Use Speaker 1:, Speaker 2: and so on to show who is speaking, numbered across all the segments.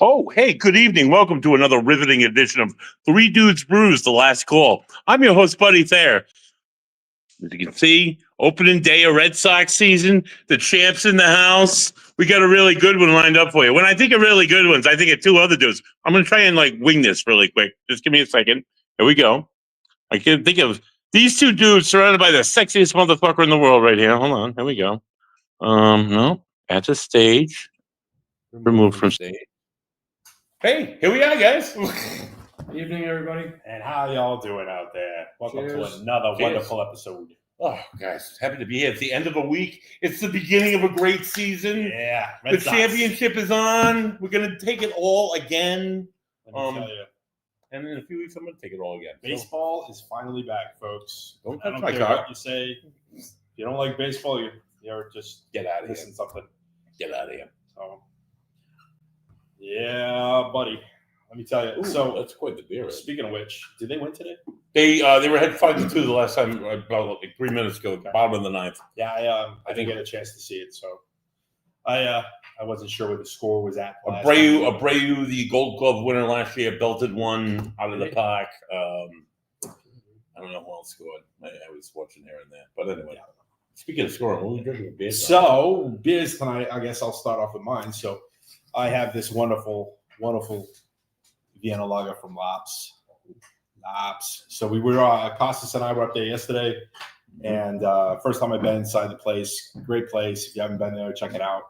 Speaker 1: Oh, hey, good evening. Welcome to another riveting edition of Three Dudes Brews, The Last Call. I'm your host, Buddy Thayer. As you can see, opening day of Red Sox season. The champ's in the house. We got a really good one lined up for you. When I think of really good ones, I think of two other dudes. I'm going to try and wing this really quick. Just give me a second. Here we go. I can think of these two dudes surrounded by the sexiest motherfucker in the world right here. Hold on. Here we go. No, at the stage. Removed from stage. Hey, here we are, guys.
Speaker 2: Evening, everybody.
Speaker 3: And how y'all doing out there? Welcome
Speaker 2: Cheers.
Speaker 3: to another
Speaker 1: Cheers.
Speaker 3: wonderful episode.
Speaker 1: Oh, guys, happy to be here. It's the end of a week. It's the beginning of a great season.
Speaker 3: Yeah,
Speaker 1: The championship is on. We're going to take it all again.
Speaker 3: Let me tell you,
Speaker 1: And in a few weeks, I'm going to take it all again.
Speaker 3: baseball is finally back, folks.
Speaker 1: Don't
Speaker 3: I
Speaker 1: touch
Speaker 3: don't
Speaker 1: my
Speaker 3: care
Speaker 1: car.
Speaker 3: what you say. If you don't like baseball, you're just
Speaker 1: Get out of here.
Speaker 3: missing something.
Speaker 1: Get out of here.
Speaker 3: So, yeah, buddy. Let me tell you.
Speaker 1: Ooh,
Speaker 3: so,
Speaker 1: that's quite the beer.
Speaker 3: speaking of which, did they win today?
Speaker 1: They were ahead 5-2 the last time, about 3 minutes ago, bottom of the ninth.
Speaker 3: Yeah, I didn't get a chance to see it, so I wasn't sure what the score was at.
Speaker 1: Abreu, the Gold Glove winner last year, belted one out of the park. I don't know who else scored. I was watching here and there. But anyway, speaking of scoring, what are we drinking? Beers?
Speaker 3: So, beers tonight, I guess I'll start off with mine. So, I have this wonderful Vienna lager from Lops. So, we were, Costas and I were up there yesterday. And first time I've been inside the place. Great place. If you haven't been there, check it out.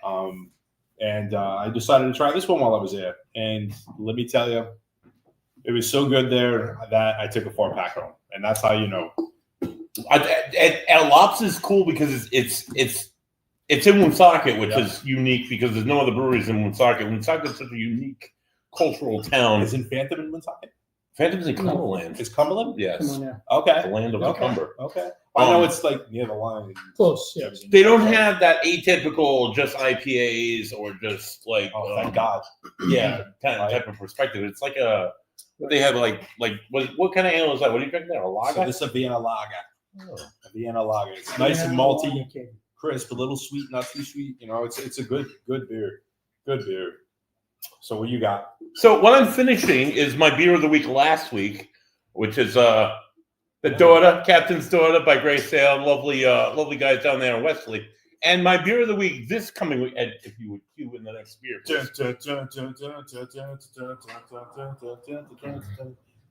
Speaker 3: I decided to try this one while I was there. And let me tell you, it was so good there that I took a 4-pack home. And that's how you know.
Speaker 1: And Lops is cool because it's in Woonsocket, which is unique because there's no other breweries in Woonsocket. Woonsocket is such a unique cultural town.
Speaker 3: Isn't Phantom in Woonsocket?
Speaker 1: Phantom's in Cumberland.
Speaker 3: Is Cumberland?
Speaker 1: Yes.
Speaker 2: Come on now.
Speaker 3: Okay.
Speaker 1: The land of the Cumber.
Speaker 3: Okay. I know it's like near the line.
Speaker 2: Close, yeah.
Speaker 1: They don't have that atypical just IPAs or just
Speaker 3: thank God.
Speaker 1: Yeah, type of perspective. It's like they have what kind of ale is that? What are you drinking there? A lager?
Speaker 3: So this is a Vienna lager.
Speaker 1: Oh.
Speaker 3: A Vienna lager. It's nice and malty, crisp, a little sweet, not too sweet. You know, it's a good beer. Good beer. So what you got?
Speaker 1: So what I'm finishing is my beer of the week last week, which is the daughter, Captain's Daughter by Grace Sale, lovely guys down there in Wesley. And my beer of the week this coming week, Ed, if you would cue in the next beer,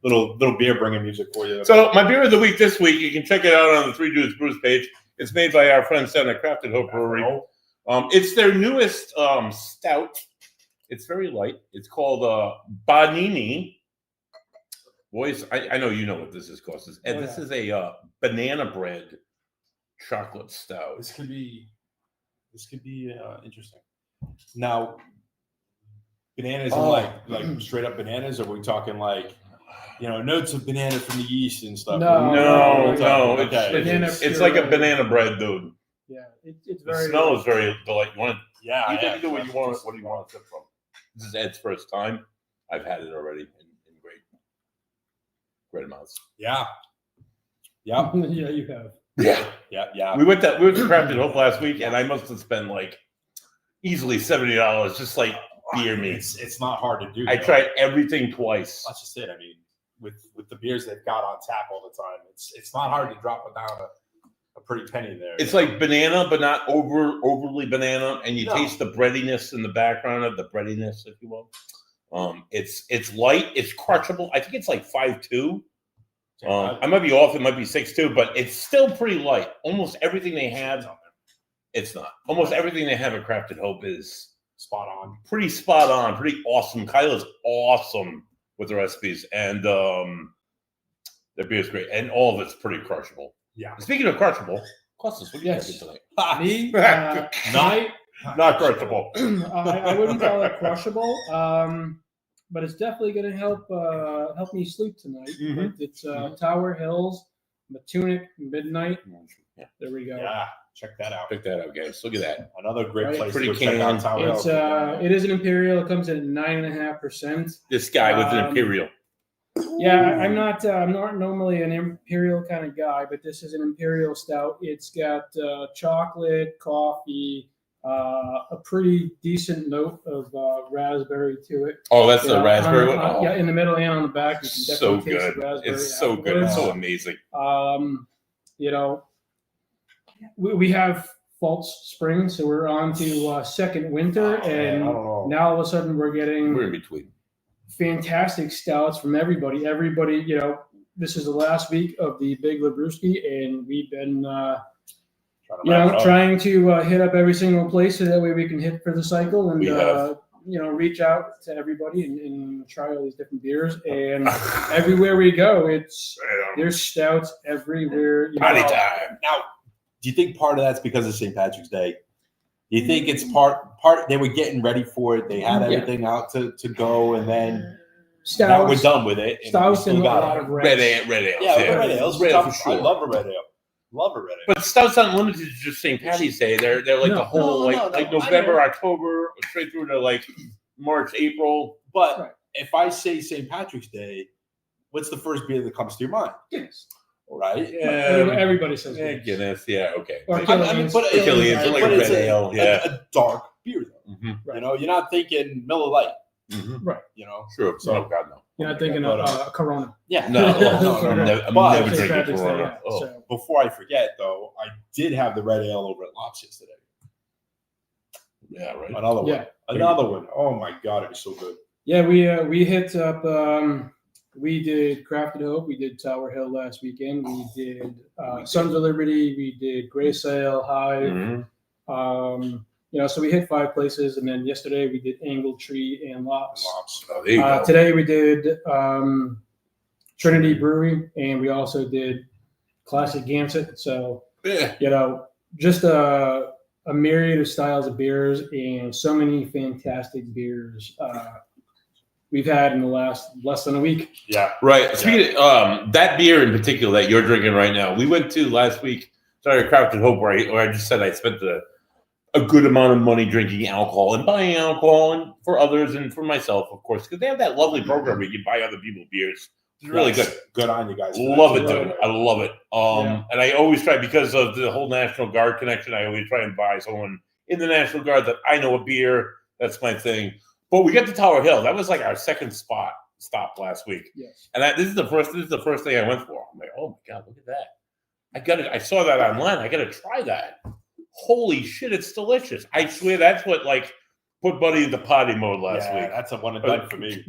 Speaker 3: little beer bringing music for you.
Speaker 1: So my beer of the week this week, you can check it out on the Three Dudes Brews page. It's made by our friends down at Crafted Hope Brewery. It's their newest stout. It's very light. It's called Banini. Boys, I know you know what this is, Costas. And this is a banana bread chocolate stout.
Speaker 3: This could be interesting. Now, bananas and like straight up bananas, or are we talking notes of banana from the yeast and stuff?
Speaker 1: No.
Speaker 3: Okay.
Speaker 1: It's like a banana bread, dude.
Speaker 2: Yeah, it's very.
Speaker 1: The smell is very delightful.
Speaker 3: Yeah,
Speaker 1: you can do what you want. What do you want to sip from? This is Ed's first time. I've had it already in great amounts.
Speaker 3: Yeah.
Speaker 2: Yeah, you have.
Speaker 3: Yeah.
Speaker 1: We went to Crafted Hope last week, and I must have spent easily $70 just beer me.
Speaker 3: It's not hard to do.
Speaker 1: I tried everything twice.
Speaker 3: That's just it. I mean, with the beers they've got on tap all the time, it's not hard to drop it down a pretty penny there.
Speaker 1: It's like banana, but not overly banana, and you taste the breadiness in the background of the breadiness, if you will. It's light, it's crushable. I think it's 5.2. I might be off. It might be 6.2, but it's still pretty light. Almost everything they have, it's not. Almost everything they have at Crafted Hope is
Speaker 3: spot on,
Speaker 1: pretty awesome. Kyla's awesome with the recipes, and their beer is great, and all of it's pretty crushable.
Speaker 3: Yeah.
Speaker 1: Speaking of crushable, Costas, what are you drinking tonight?
Speaker 2: Me?
Speaker 1: Not crushable.
Speaker 2: I wouldn't call it crushable, but it's definitely going to help me sleep tonight.
Speaker 1: Mm-hmm.
Speaker 2: It's Tower Hills, Matunic Midnight.
Speaker 1: Yeah.
Speaker 2: There we go.
Speaker 3: Yeah, check that out.
Speaker 1: Check that out, guys. Look at that.
Speaker 3: Another great place
Speaker 1: Pretty
Speaker 3: to check out Tower
Speaker 2: It's
Speaker 3: Hills.
Speaker 2: it is an Imperial. It comes in at 9.5%.
Speaker 1: This guy with an Imperial.
Speaker 2: Yeah, I'm not normally an Imperial kind of guy, but this is an Imperial stout. It's got chocolate, coffee, a pretty decent note of raspberry to it.
Speaker 1: Oh, that's the
Speaker 2: Yeah,
Speaker 1: raspberry one. Oh,
Speaker 2: yeah, in the middle and on the back, you can
Speaker 1: so
Speaker 2: definitely taste
Speaker 1: good.
Speaker 2: the raspberry.
Speaker 1: It's so good. It's so amazing.
Speaker 2: You know, we have false spring, so we're on to second winter, and
Speaker 3: I don't know.
Speaker 2: now all of a sudden we're getting
Speaker 1: We're in between.
Speaker 2: fantastic stouts from everybody. Everybody, you know, this is the last week of the Big Labruski, and we've been, trying to hit up every single place so that way we can hit for the cycle and,
Speaker 1: We have.
Speaker 2: reach out to everybody and try all these different beers. And everywhere we go, there's stouts everywhere.
Speaker 1: Party time.
Speaker 3: Now, do you think part of that's because of St. Patrick's Day? Do you think it's part they were getting ready for it? They had everything out to go, and then
Speaker 2: Stouts,
Speaker 3: now we're done with it.
Speaker 2: Stouts and a lot of
Speaker 1: Red
Speaker 2: reds.
Speaker 1: ale.
Speaker 3: Yeah, red ales.
Speaker 1: Red ale for sure.
Speaker 3: I love a red ale. Love a red ale.
Speaker 1: But stouts aren't limited to just St. Patty's Day. They're like
Speaker 2: No.
Speaker 1: the whole
Speaker 3: No.
Speaker 1: November, October, straight through to like March, April.
Speaker 3: But
Speaker 2: Right.
Speaker 3: if I say St. Patrick's Day, what's the first beer that comes to your mind?
Speaker 2: Yes.
Speaker 3: Right?
Speaker 2: Everybody says
Speaker 1: Yeah,
Speaker 2: Guinness.
Speaker 1: Guinness. Yeah, okay.
Speaker 2: Or
Speaker 3: I mean, but
Speaker 1: Achilles,
Speaker 3: but
Speaker 1: like
Speaker 3: it's
Speaker 1: red ale, yeah.
Speaker 3: a dark beer, though.
Speaker 1: Mm-hmm.
Speaker 2: Right.
Speaker 3: You know, you're not thinking Miller Lite.
Speaker 1: Mm-hmm.
Speaker 2: Right.
Speaker 3: You know,
Speaker 1: Sure.
Speaker 3: So-
Speaker 1: Oh God, no.
Speaker 2: You're not thinking of Corona.
Speaker 3: yeah.
Speaker 1: No,
Speaker 2: No.
Speaker 1: I'm
Speaker 3: But-
Speaker 1: never
Speaker 2: St.
Speaker 1: drinking
Speaker 2: Patrick's Day,
Speaker 1: Corona.
Speaker 2: yeah.
Speaker 1: Oh.
Speaker 2: So,
Speaker 3: Before I forget, though, I did have the red ale over at Lops yesterday.
Speaker 1: Yeah, right.
Speaker 3: Another one.
Speaker 2: yeah.
Speaker 3: Another one. Oh my god, it was so good.
Speaker 2: Yeah, we hit up. We did Crafted Hope. We did Tower Hill last weekend. We did Sons of Liberty. We did Gray Sail, Hive.
Speaker 1: Mhm.
Speaker 2: So we hit 5 places, and then yesterday we did Angle Tree and Lops.
Speaker 3: Lops.
Speaker 1: Oh, there you go.
Speaker 2: Today we did Trinity Brewery, and we also did Classic Gansett. So
Speaker 1: Yeah.
Speaker 2: just a myriad of styles of beers and so many fantastic beers we've had in the less than a week.
Speaker 3: Yeah.
Speaker 1: Right. Speaking of that beer in particular that you're drinking right now, we went to last week. Sorry, Crafted Hope, where I just said I spent a good amount of money drinking alcohol and buying alcohol and for others and for myself, of course, because they have that lovely program where you can buy other people beers. It's really good.
Speaker 3: Good on you guys. for
Speaker 1: Love
Speaker 3: that,
Speaker 1: it,
Speaker 3: too.
Speaker 1: dude. I love it. And I always try, because of the whole National Guard connection, I always try and buy someone in the National Guard that I know a beer. That's my thing. But we got to Tower Hill. That was like our second stop last week.
Speaker 2: Yes.
Speaker 1: And this is the first thing I went for. I'm like, oh my God, look at that. I got it. I saw that online. I got to try that. Holy shit, it's delicious. I swear that's what put Buddy into potty mode last week.
Speaker 3: That's a one and done for me.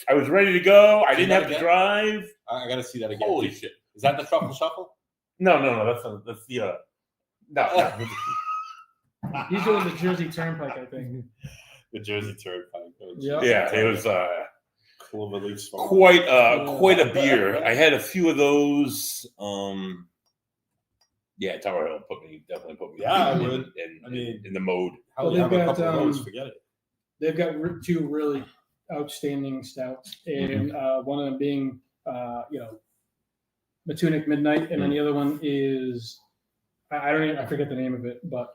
Speaker 1: I was ready to go. I didn't
Speaker 3: that
Speaker 1: have to
Speaker 3: again?
Speaker 1: drive.
Speaker 3: I gotta see that again.
Speaker 1: Holy shit.
Speaker 3: Is that the truffle shuffle?
Speaker 1: No. That's the no.
Speaker 2: He's doing the Jersey Turnpike, I think.
Speaker 3: The Jersey Turnpike.
Speaker 2: Yeah.
Speaker 1: Yeah, it was
Speaker 3: Clover leaf smoke.
Speaker 1: quite a beer. I had a few of those. Yeah, Tower Hill definitely put me.
Speaker 3: Yeah, I would.
Speaker 1: In the mode.
Speaker 3: Hell,
Speaker 2: Well,
Speaker 3: you have
Speaker 2: they've
Speaker 3: a couple
Speaker 2: got,
Speaker 3: of those. Forget it.
Speaker 2: They've got 2 really outstanding stouts, and one of them being, Matunic Midnight, and then the other one is I forget the name of it, but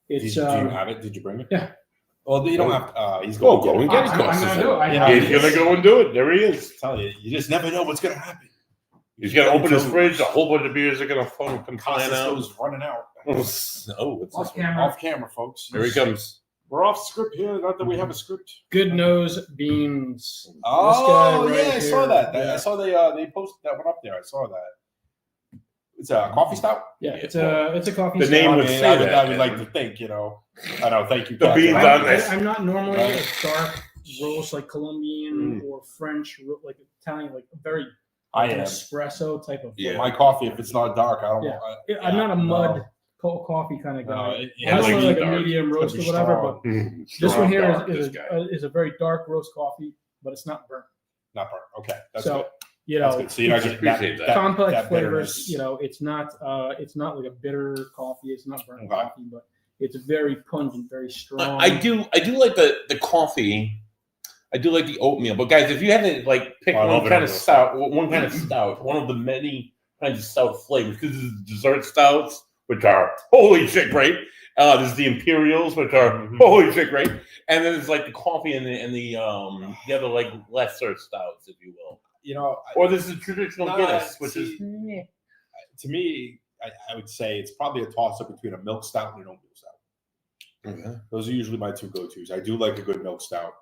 Speaker 2: it's.
Speaker 3: Do you have it? Did you bring it?
Speaker 2: Yeah.
Speaker 3: Well, you don't have to. He's
Speaker 1: Go
Speaker 3: going
Speaker 1: and
Speaker 3: to
Speaker 1: get it.
Speaker 2: I'm gonna do it.
Speaker 1: He's gonna go and do it. There he is.
Speaker 3: Tell you, you just never know what's going to happen.
Speaker 1: He's gonna open his fridge. A whole bunch of beers are gonna come flying out.
Speaker 3: Costco's running out.
Speaker 1: Oh, what's
Speaker 2: Off
Speaker 1: this?
Speaker 2: camera.
Speaker 3: Off camera, folks.
Speaker 1: Here he comes.
Speaker 3: We're off script here. Not that we have a script.
Speaker 2: Good Nose Beans.
Speaker 3: Oh,
Speaker 2: This guy
Speaker 3: yeah,
Speaker 2: right
Speaker 3: I saw
Speaker 2: here.
Speaker 3: that.
Speaker 2: Yeah.
Speaker 3: I saw they posted that one up there. I saw that. It's a coffee stout.
Speaker 2: Yeah, it's a coffee.
Speaker 1: The
Speaker 2: stout.
Speaker 1: name
Speaker 3: I
Speaker 1: would
Speaker 3: mean,
Speaker 1: say that.
Speaker 3: I would like to think, I know. Thank you.
Speaker 1: The
Speaker 3: Captain.
Speaker 1: beans on this.
Speaker 2: I'm not normally a dark roast like Colombian or French, like Italian, like a very
Speaker 3: I am.
Speaker 2: espresso type of.
Speaker 1: Yeah.
Speaker 3: My coffee, if it's not dark, I don't.
Speaker 2: Yeah. I'm not a mud cold coffee kind of guy.
Speaker 3: No,
Speaker 2: I
Speaker 1: has
Speaker 2: don't
Speaker 1: to
Speaker 2: want
Speaker 1: be
Speaker 2: like a
Speaker 1: dark.
Speaker 2: medium
Speaker 3: It's
Speaker 2: roast or
Speaker 3: gotta be
Speaker 2: whatever,
Speaker 3: strong.
Speaker 2: but this one here
Speaker 1: This
Speaker 2: is
Speaker 1: guy.
Speaker 2: a very dark roast coffee, but it's not burnt.
Speaker 3: Not burnt. Okay, that's
Speaker 2: So
Speaker 3: good. That's good. So you're not
Speaker 1: it's
Speaker 3: getting
Speaker 1: appreciate that.
Speaker 2: complex
Speaker 3: that
Speaker 2: flavors.
Speaker 3: bitterness.
Speaker 2: It's not like a bitter coffee. It's not burnt
Speaker 3: Okay.
Speaker 2: coffee, but it's very pungent, very strong.
Speaker 1: I do like the coffee. I do like the oatmeal. But guys, if you had to pick
Speaker 3: Well,
Speaker 1: one kind of stout, one of the many kinds of stout flavors, because there's dessert stouts, which are holy shit great. There's the imperials, which are holy shit great, and then there's the coffee and the other lesser stouts, if you will. Or there's the traditional Guinness, which is
Speaker 3: to me, I would say it's probably a toss up between a milk stout and an oatmeal stout.
Speaker 1: Okay.
Speaker 3: Those are usually my two go-tos. I do like a good milk stout.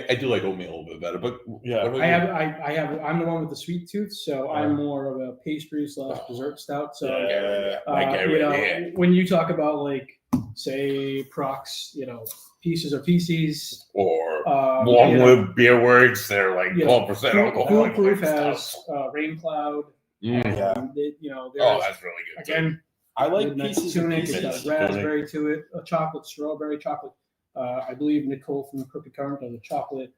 Speaker 1: I do like oatmeal a little bit better, but
Speaker 3: Yeah.
Speaker 1: what about
Speaker 2: I
Speaker 1: you?
Speaker 2: have. I'm the one with the sweet tooth, so I'm more of a pastry / dessert stout. So you know, when you talk about like say Prox, you know, pieces or PCs,
Speaker 1: Or
Speaker 2: you
Speaker 1: long
Speaker 2: know,
Speaker 1: lived beer words, they're like
Speaker 2: you know,
Speaker 1: 12% alcohol.
Speaker 2: Foolproof has Rain Cloud.
Speaker 3: Yeah.
Speaker 2: You know,
Speaker 1: Oh,
Speaker 2: there's
Speaker 1: that's really good.
Speaker 2: again.
Speaker 3: I like
Speaker 2: Midnight
Speaker 3: pieces and
Speaker 2: Tunic.
Speaker 3: pieces.
Speaker 2: It's got raspberry to it, a chocolate, strawberry, chocolate. I believe Nicole from the Crooked Current has a chocolate.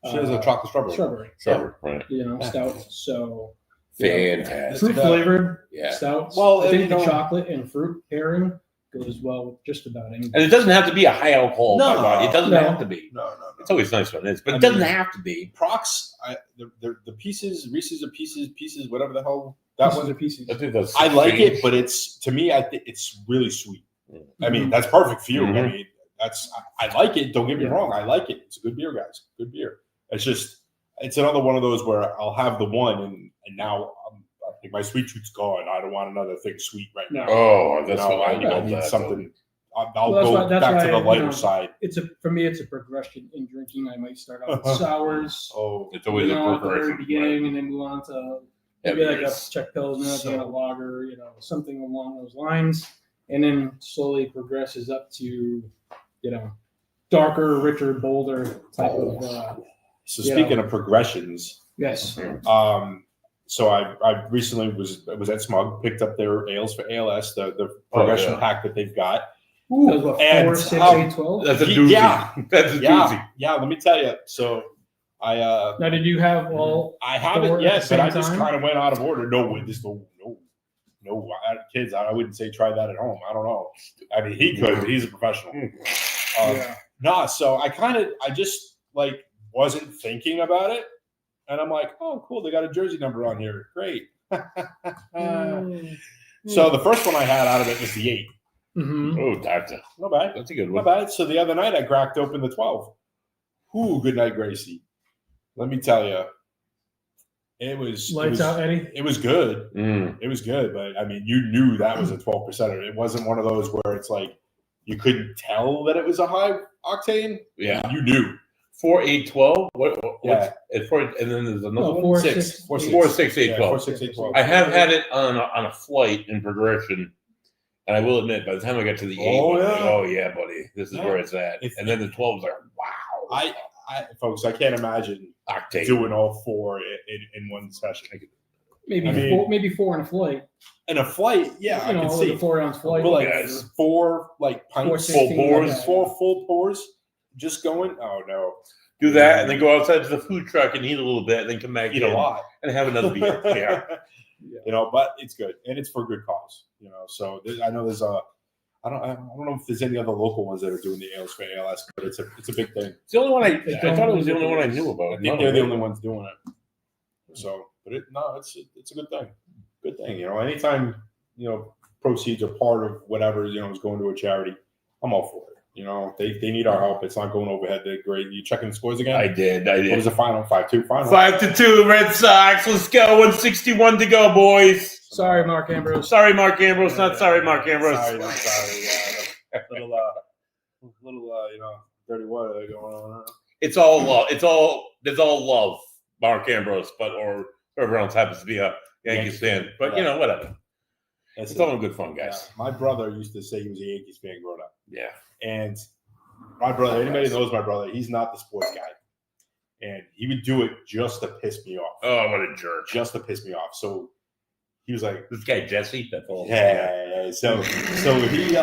Speaker 3: She has a chocolate strawberry.
Speaker 1: Sure, right.
Speaker 2: You know, stout. So
Speaker 1: Fantastic.
Speaker 2: fruit flavored
Speaker 1: Yeah.
Speaker 2: stouts.
Speaker 3: Well,
Speaker 2: I think
Speaker 3: you
Speaker 2: the
Speaker 3: know-
Speaker 2: chocolate and fruit pairing goes well with just about anything.
Speaker 1: And it doesn't have to be a high alcohol.
Speaker 3: No.
Speaker 1: by body. It doesn't
Speaker 2: No.
Speaker 1: have to be.
Speaker 3: No.
Speaker 1: It's always nice when it is, but
Speaker 3: I
Speaker 1: it doesn't
Speaker 3: mean-
Speaker 1: have to be.
Speaker 3: Prox, the pieces, Reese's of pieces, whatever the hell that
Speaker 2: Pieces
Speaker 3: one.
Speaker 2: are pieces.
Speaker 1: I think that's
Speaker 3: I like
Speaker 1: strange.
Speaker 3: it, but it's to me, I think it's really sweet. I
Speaker 2: Mm-hmm.
Speaker 3: mean, that's perfect for you. I
Speaker 1: Mhm.
Speaker 3: mean, I like it. Don't get me
Speaker 2: Yeah.
Speaker 3: wrong. I like it. It's a good beer, guys. Good beer. It's just, it's another one of those where I'll have the one and now I think my sweet tooth's gone. I don't want another thing sweet right now.
Speaker 1: Oh, that's
Speaker 3: You know,
Speaker 1: what I
Speaker 3: I
Speaker 1: love.
Speaker 3: need
Speaker 1: that,
Speaker 3: something. I'll
Speaker 2: Well, that's
Speaker 3: go
Speaker 2: why- that's
Speaker 3: back to
Speaker 2: why,
Speaker 3: the lighter
Speaker 2: you know,
Speaker 3: side.
Speaker 2: For me, it's a progression in drinking. I might start out with sours.
Speaker 3: Oh,
Speaker 1: It's always
Speaker 2: you
Speaker 1: a
Speaker 2: know, at the very
Speaker 1: progression.
Speaker 2: beginning, and then move on to maybe like a
Speaker 1: Heaviers.
Speaker 2: Czech Pilsner,
Speaker 3: So-
Speaker 2: then a lager, you know, something along those lines, and then slowly progresses up to, you know, darker, richer, bolder type of.
Speaker 3: so
Speaker 2: Yeah.
Speaker 3: speaking of progressions,
Speaker 2: Yes.
Speaker 3: so I recently was at Smug, picked up their ales for ALS, the progression
Speaker 1: yeah.
Speaker 3: pack that they've got.
Speaker 2: That was what,
Speaker 3: And,
Speaker 2: 4, 6,
Speaker 3: um,
Speaker 2: 8, 12?
Speaker 1: That's a doozy.
Speaker 3: Yeah.
Speaker 1: That's a doozy.
Speaker 3: Yeah, let me tell you. So I
Speaker 2: Now, did you have all?
Speaker 3: I haven't
Speaker 2: Four at
Speaker 3: yet,
Speaker 2: the
Speaker 3: but I
Speaker 2: same
Speaker 3: just
Speaker 2: time?
Speaker 3: kind of went out of order. No, kids. I wouldn't say try that at home. I don't know. I mean, he could, but he's a professional.
Speaker 2: Yeah.
Speaker 3: Nah, so I just like wasn't thinking about it, and I'm like, oh, cool, they got a jersey number on here. Great. So the first one I had out of it was the 8.
Speaker 2: Mm-hmm.
Speaker 1: Oh, that's
Speaker 3: Not bad.
Speaker 1: a good
Speaker 3: Not
Speaker 1: one.
Speaker 3: bad. So the other night I cracked open the 12. Ooh, good night, Gracie. Let me tell you, it was
Speaker 2: Lights out, Eddie.
Speaker 3: It was good.
Speaker 1: Mm.
Speaker 3: It was good, but I mean, you knew that was a 12%. It wasn't one of those where it's like you couldn't tell that it was a high octane.
Speaker 1: Yeah.
Speaker 3: You knew.
Speaker 1: 4, 8, 12. What?
Speaker 3: Yeah.
Speaker 1: And then there's another
Speaker 2: No,
Speaker 1: one.
Speaker 2: 4,
Speaker 3: 6,
Speaker 2: 6,
Speaker 3: 4, 6.
Speaker 1: 4, 6, 8,
Speaker 3: Yeah,
Speaker 1: 12.
Speaker 3: 4, 6, 8, 12.
Speaker 1: I have had it on a flight in progression, and I will admit, by the time I got to the 8,
Speaker 3: Oh,
Speaker 1: I'm like,
Speaker 3: yeah.
Speaker 1: oh yeah, buddy, this is
Speaker 3: Yeah.
Speaker 1: where it's at.
Speaker 3: If-
Speaker 1: And then the 12s are wow.
Speaker 3: Folks, I can't imagine
Speaker 1: Octane.
Speaker 3: doing all 4 in one session.
Speaker 2: Maybe
Speaker 3: I mean-
Speaker 2: maybe 4 in a flight.
Speaker 3: In a flight, yeah,
Speaker 2: You know,
Speaker 3: I can
Speaker 2: like
Speaker 3: see.
Speaker 2: a 4-ounce flight.
Speaker 3: But like
Speaker 1: Yes.
Speaker 3: 4 like pints,
Speaker 2: 416,
Speaker 3: full pours,
Speaker 2: yeah.
Speaker 3: 4 full pours, just going. Oh no,
Speaker 1: Do that, and then go outside to the food truck and eat a little bit, and then come back
Speaker 3: eat
Speaker 1: in
Speaker 3: a lot.
Speaker 1: and have another beer. Yeah.
Speaker 3: You know, but it's good and it's for a good cause. You know, so I know there's I don't know if there's any other local ones that are doing the ales for ALS, but it's a big thing.
Speaker 1: It's the only one I
Speaker 2: don't
Speaker 1: thought it was the
Speaker 2: believe
Speaker 1: only one I
Speaker 2: it
Speaker 1: knew
Speaker 2: is.
Speaker 1: about.
Speaker 3: I think they're the only ones doing it. So, but it's a good thing. Good thing. You know, anytime proceeds are part of whatever is going to a charity, I'm all for it. You know, they need our help. It's not going overhead. They're great. You checking the scores again?
Speaker 1: I did.
Speaker 3: What was the final? 5-2 final.
Speaker 1: 5-2, Red Sox. Let's go. 161 to go, boys.
Speaker 2: Sorry, Mark Ambrose.
Speaker 1: Sorry, Mark Ambrose. Not sorry, Mark Ambrose.
Speaker 3: Sorry, not sorry. Yeah, little dirty water going on.
Speaker 1: It's all love. There's all love, Mark Ambrose, or whoever else happens to be a Yankees fan. But whatever.
Speaker 3: That's
Speaker 1: It's all in good fun, guys.
Speaker 3: Yeah. My brother used to say he was a Yankees fan growing up.
Speaker 1: Yeah.
Speaker 3: And my brother, anybody knows my brother, he's not the sports guy. And he would do it just to piss me off.
Speaker 1: Oh, what a jerk.
Speaker 3: Just to piss me off. So he was like,
Speaker 1: This guy Jesse. That's all.
Speaker 3: yeah. So he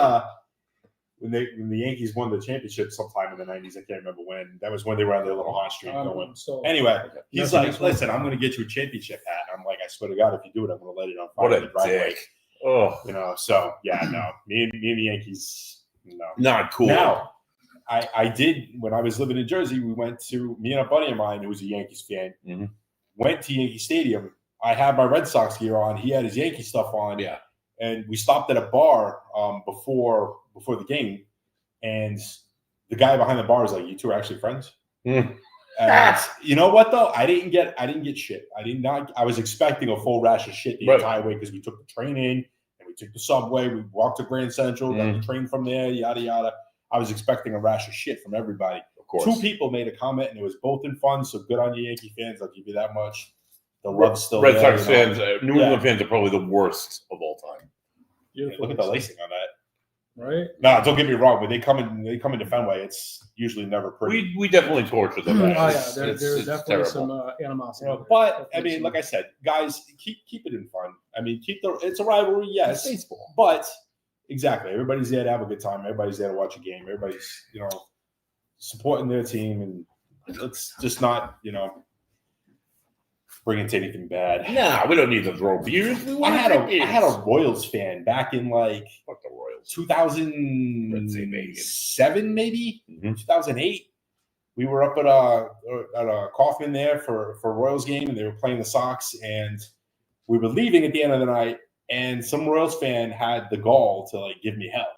Speaker 3: when the Yankees won the championship sometime in the 90s, I can't remember when. That was when they were on their little hot streak going.
Speaker 2: So,
Speaker 3: Anyway, he's
Speaker 2: Nothing
Speaker 3: like,
Speaker 2: else.
Speaker 3: listen, I'm going to get you a championship hat. I'm like, I swear to God, if you do it, I'm going to let it on fire.
Speaker 1: What
Speaker 3: in the
Speaker 1: a
Speaker 3: driveway.
Speaker 1: dick. Oh,
Speaker 3: So yeah, no, me and the Yankees, no.
Speaker 1: not cool.
Speaker 3: Now, I did when I was living in Jersey. We went to me and a buddy of mine who was a Yankees fan.
Speaker 1: Mhm.
Speaker 3: Went to Yankee Stadium. I had my Red Sox gear on. He had his Yankee stuff on.
Speaker 1: Yeah.
Speaker 3: And we stopped at a bar before the game, and the guy behind the bar was like, "You two are actually friends."
Speaker 1: Mm.
Speaker 3: And you know what though? I didn't get shit. I was expecting a full rash of shit the
Speaker 1: Right.
Speaker 3: entire way because we took the train in and we took the subway. We walked to Grand Central, got the train from there, yada yada. I was expecting a rash of shit from everybody.
Speaker 1: Of course.
Speaker 3: 2 people made a comment, and it was both in fun. So good on you, Yankee fans. I'll give you that much. The love's still
Speaker 1: Red
Speaker 3: there.
Speaker 1: Sox fans, New England fans are probably the worst of all time.
Speaker 3: Look at the lacing on that.
Speaker 2: Right?
Speaker 3: No, don't get me wrong. When they come into Fenway, it's usually never pretty.
Speaker 1: We definitely torture them.
Speaker 2: Oh yeah, there's definitely
Speaker 1: terrible.
Speaker 2: some animosity.
Speaker 3: But I mean, like I said, guys, keep it in fun. I mean, it's a rivalry, yes,
Speaker 1: It's baseball.
Speaker 3: but exactly, everybody's there to have a good time. Everybody's there to watch a game. Everybody's supporting their team, and let's just not bring it to anything bad.
Speaker 1: Nah, we don't need to throw beers.
Speaker 3: I had a Royals fan back in like
Speaker 1: Fuck the Royals.
Speaker 3: 2007, maybe
Speaker 1: Mhm.
Speaker 3: 2008. We were up at a Kaufman there for a Royals game, and they were playing the Sox, and we were leaving at the end of the night, and some Royals fan had the gall to like give me hell,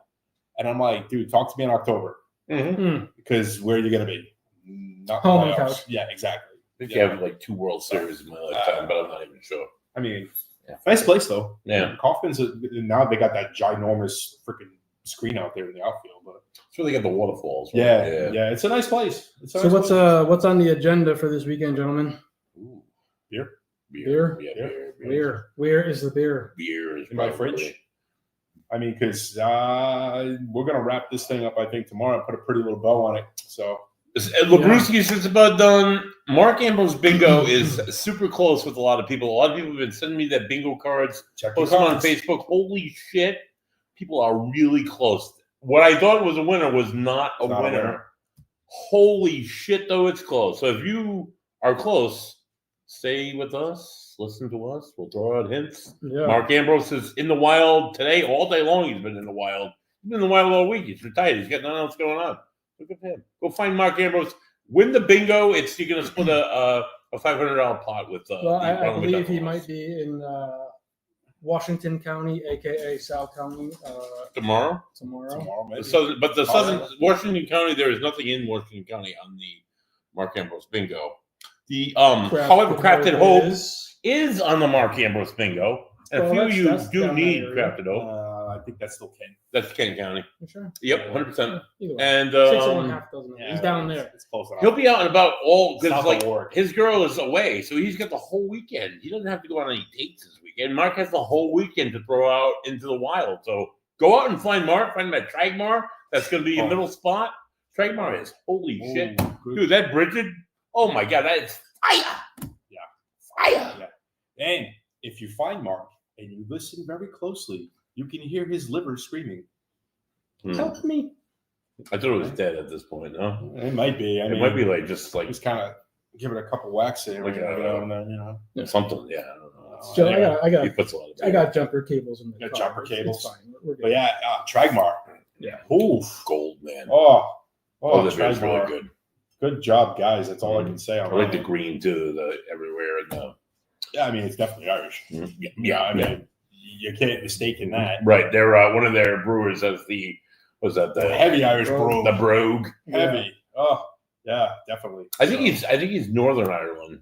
Speaker 3: and I'm like, dude, talk to me in October because where are you gonna be? Not
Speaker 2: Home on the
Speaker 3: playoffs.
Speaker 2: couch.
Speaker 3: Yeah, exactly.
Speaker 1: I think I have like 2 World Series in my lifetime, but I'm not even sure.
Speaker 3: I mean,
Speaker 1: Yeah.
Speaker 3: nice place though.
Speaker 1: Yeah.
Speaker 3: Kaufman's now they got that ginormous freaking screen out there in the outfield, but
Speaker 1: It's where they got the waterfalls. Right?
Speaker 3: yeah, it's a nice place.
Speaker 2: So what's on the agenda for this weekend, gentlemen?
Speaker 1: Ooh.
Speaker 3: Beer?
Speaker 2: Beer?
Speaker 1: Yeah,
Speaker 3: Beer.
Speaker 1: beer.
Speaker 2: Where is the beer?
Speaker 1: Beer is
Speaker 3: In my
Speaker 1: probably-
Speaker 3: fridge. I mean, because we're gonna wrap this thing up, I think, tomorrow and put a pretty little bow on it. So
Speaker 1: Labruski's just about done. Mark Ambrose bingo is super close with a lot of people. A lot of people have been sending me that bingo cards.
Speaker 3: check your
Speaker 1: Post them on
Speaker 3: cards.
Speaker 1: Facebook. Holy shit. People are really close. What I thought was a winner was not a
Speaker 3: It's not a
Speaker 1: winner.
Speaker 3: winner.
Speaker 1: Holy shit, though, it's close. So if you are close, stay with us. Listen to us. We'll throw out hints.
Speaker 2: Yeah.
Speaker 1: Mark Ambrose is in the wild today. All day long, he's been in the wild. He's been in the wild all week. He's retired. He's got nothing else going on. Look at him. Go find Mark Ambrose. Win the bingo. You're going to split a $500 pot with.
Speaker 2: Well, I believe he might be in Washington County, aka South County,
Speaker 1: tomorrow.
Speaker 3: Tomorrow, maybe.
Speaker 1: So, but the southern Washington County, there is nothing in Washington County on the Mark Ambrose bingo. The however, Crafted Hope is on the Mark Ambrose bingo, and a few of you do need Crafted Hope.
Speaker 3: I think that's still Ken.
Speaker 1: That's Kent County.
Speaker 2: You sure?
Speaker 1: Yep, 100%.
Speaker 2: Either way.
Speaker 1: And
Speaker 2: 6.5 doesn't matter. He's down there.
Speaker 3: It's close enough.
Speaker 1: he'll be out and about all because
Speaker 3: South
Speaker 1: like
Speaker 3: of Warwick.
Speaker 1: his girl is away, so he's got the whole weekend. He doesn't have to go on any dates this weekend. Mark has the whole weekend to throw out into the wild. So go out and find Mark. Find him at Tragmar. That's going to be your middle spot. Tragmar is holy shit,
Speaker 3: Good.
Speaker 1: dude. That Bridget. Oh my god, that is fire.
Speaker 3: Yeah.
Speaker 1: Fire.
Speaker 3: Yeah. And if you find Mark and you listen very closely, you can hear his liver screaming. Help me.
Speaker 1: I thought it was dead at this point. No,
Speaker 3: It might be. I mean,
Speaker 1: it might be like just like
Speaker 3: just kind of give it a couple whacks there,
Speaker 1: Like,
Speaker 3: and then,
Speaker 1: something. Yeah, I don't know.
Speaker 2: So
Speaker 3: anyway.
Speaker 1: He puts a lot of.
Speaker 2: I got jumper cables in the
Speaker 3: Got
Speaker 2: car.
Speaker 3: jumper
Speaker 2: It's
Speaker 3: cables.
Speaker 2: fine. We're good.
Speaker 3: But yeah, Tragmar.
Speaker 2: Yeah.
Speaker 3: Oof.
Speaker 1: gold, man.
Speaker 3: Oh,
Speaker 1: This beer's really
Speaker 3: Tragmar.
Speaker 1: good.
Speaker 3: Good job, guys. That's all I can say.
Speaker 1: I like the green too. The everywhere and the.
Speaker 3: Yeah, I mean, it's definitely Irish.
Speaker 1: Yeah,
Speaker 3: I mean, you can't mistake in that.
Speaker 1: Right, they're one of their brewers has the the
Speaker 3: Heavy Irish brew.
Speaker 1: the Brogue.
Speaker 3: Heavy. Oh, yeah, definitely.
Speaker 1: I think he's Northern Ireland.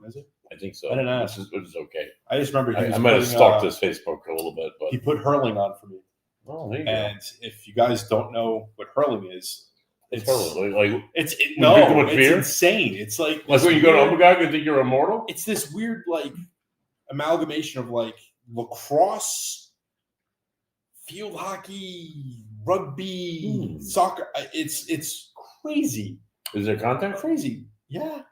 Speaker 3: Is it?
Speaker 1: I think so.
Speaker 3: I didn't ask.
Speaker 1: Which is okay.
Speaker 3: I just remember
Speaker 1: I might have stalked his Facebook a little bit, but
Speaker 3: He put hurling on for me.
Speaker 1: oh, there you go.
Speaker 3: And if you guys don't know what hurling is,
Speaker 1: It's like
Speaker 3: it's
Speaker 1: With
Speaker 3: it's
Speaker 1: beer?
Speaker 3: insane. It's like
Speaker 1: when you go to Umbagog and think you're immortal.
Speaker 3: it's this weird like amalgamation of like lacrosse, field hockey, rugby, soccer. It's crazy,
Speaker 1: Is there contact?
Speaker 3: crazy. Yeah,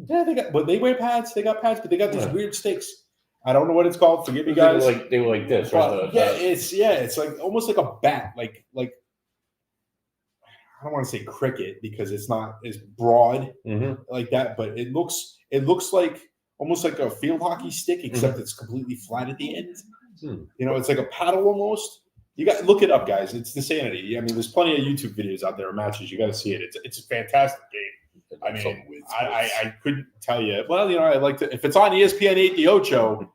Speaker 3: yeah. They wear pads. They got pads, but they got these weird sticks. I don't know what it's called. Forgive me, guys.
Speaker 1: They were like this,
Speaker 3: But,
Speaker 1: right?
Speaker 3: it's like almost like a bat, like I don't want to say cricket because it's not as broad like that, but it looks like almost like a field hockey stick, except it's completely flat at the end. You know, it's like a paddle almost. You got look it up, guys. It's insanity. I mean, there's plenty of YouTube videos out there of matches. You got to see it. It's a fantastic game. I mean, I couldn't tell you. Well, you know, I like to if it's on ESPN 8 the Ocho,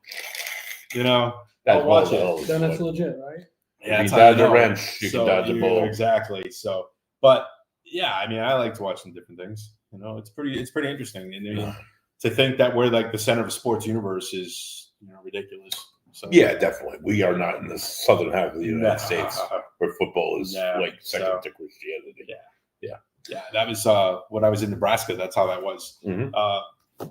Speaker 3: you know,
Speaker 1: That's
Speaker 3: I'll watch it.
Speaker 2: Then it's legit, right?
Speaker 3: Yeah,
Speaker 1: you
Speaker 3: that's
Speaker 1: can
Speaker 3: how
Speaker 1: dodge
Speaker 3: you
Speaker 1: a
Speaker 3: know.
Speaker 1: wrench, you can dodge a ball.
Speaker 3: Exactly. So, but yeah, I mean, I like to watch some different things. You know, it's pretty interesting, and to think that we're like the center of a sports universe is ridiculous. So
Speaker 1: Yeah, definitely. We are not in the southern half of the United States where football is like second to Christianity.
Speaker 3: Yeah, that was when I was in Nebraska. That's how that was.
Speaker 1: Mhm.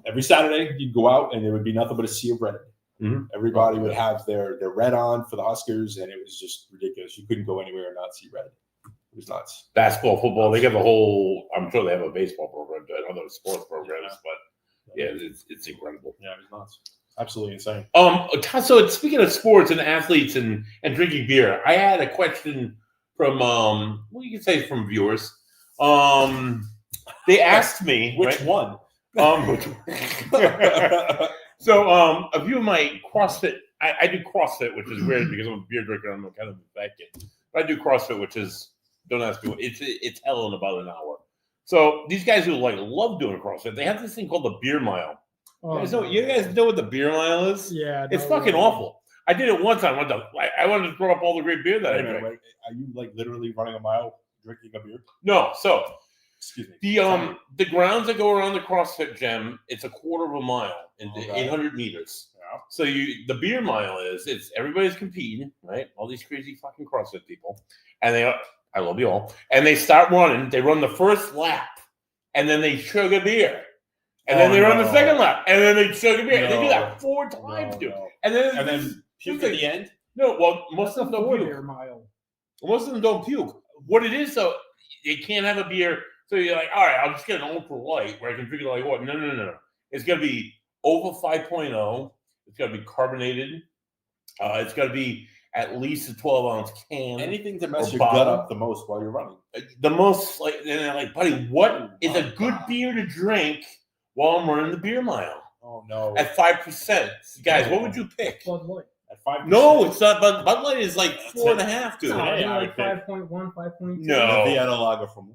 Speaker 3: Every Saturday, you'd go out, and there would be nothing but a sea of red.
Speaker 1: Mhm.
Speaker 3: Everybody would have their red on for the Huskers, and it was just ridiculous. You couldn't go anywhere and not see red. It was nuts.
Speaker 1: Basketball, football, they got the whole. I'm sure they have a baseball program, other sports programs, but yeah, it's incredible.
Speaker 3: Yeah, it was nuts. Absolutely insane.
Speaker 1: So speaking of sports and athletes and drinking beer, I had a question from well, you can say from viewers. They asked me
Speaker 3: Which one?
Speaker 1: So a few of my CrossFit, I do CrossFit, which is weird because I'm a beer drinker. I'm kind of a fat kid. But I do CrossFit, which is, don't ask me, it's hell in about an hour. So these guys who love doing CrossFit, they have this thing called the beer mile. You guys know what the beer mile is?
Speaker 2: Yeah,
Speaker 1: it's fucking awful. I did it once. I wanted to throw up all the great beer that I drank.
Speaker 3: Wait, are you literally running a mile drinking a beer?
Speaker 1: No. So
Speaker 3: excuse me.
Speaker 1: The grounds that go around the CrossFit gym, it's a quarter of a mile into 800 meters.
Speaker 3: Yeah.
Speaker 1: So the beer mile it's everybody's competing, right? All these crazy fucking CrossFit people, and I love you all, and they start running. They run the first lap, and then they chug a beer. And then they run the second lap, and then they chug a beer. And they do that 4 times, dude. And then
Speaker 3: puke at the end?
Speaker 1: No, well, most of them don't puke.
Speaker 2: Beer mile.
Speaker 1: Most of them don't puke. What it is, though, you can't have a beer. So you're like, all right, I'll just get an ultra light where I can figure like what? No. It's got to be over 5.0. It's got to be carbonated. It's got to be at least a 12-ounce can.
Speaker 3: Anything to mess your gut up the most while you're running.
Speaker 1: The most, and they're like, buddy, what is a good beer to drink while I'm running the beer mile?
Speaker 3: Oh, no.
Speaker 1: At 5%. Guys, what would you pick?
Speaker 2: Bud Light.
Speaker 3: At 5%?
Speaker 1: No, it's not. Bud Light is like 4.5, dude.
Speaker 2: No, like 5.1, 5.2.
Speaker 1: No.
Speaker 3: The Vienna Lager from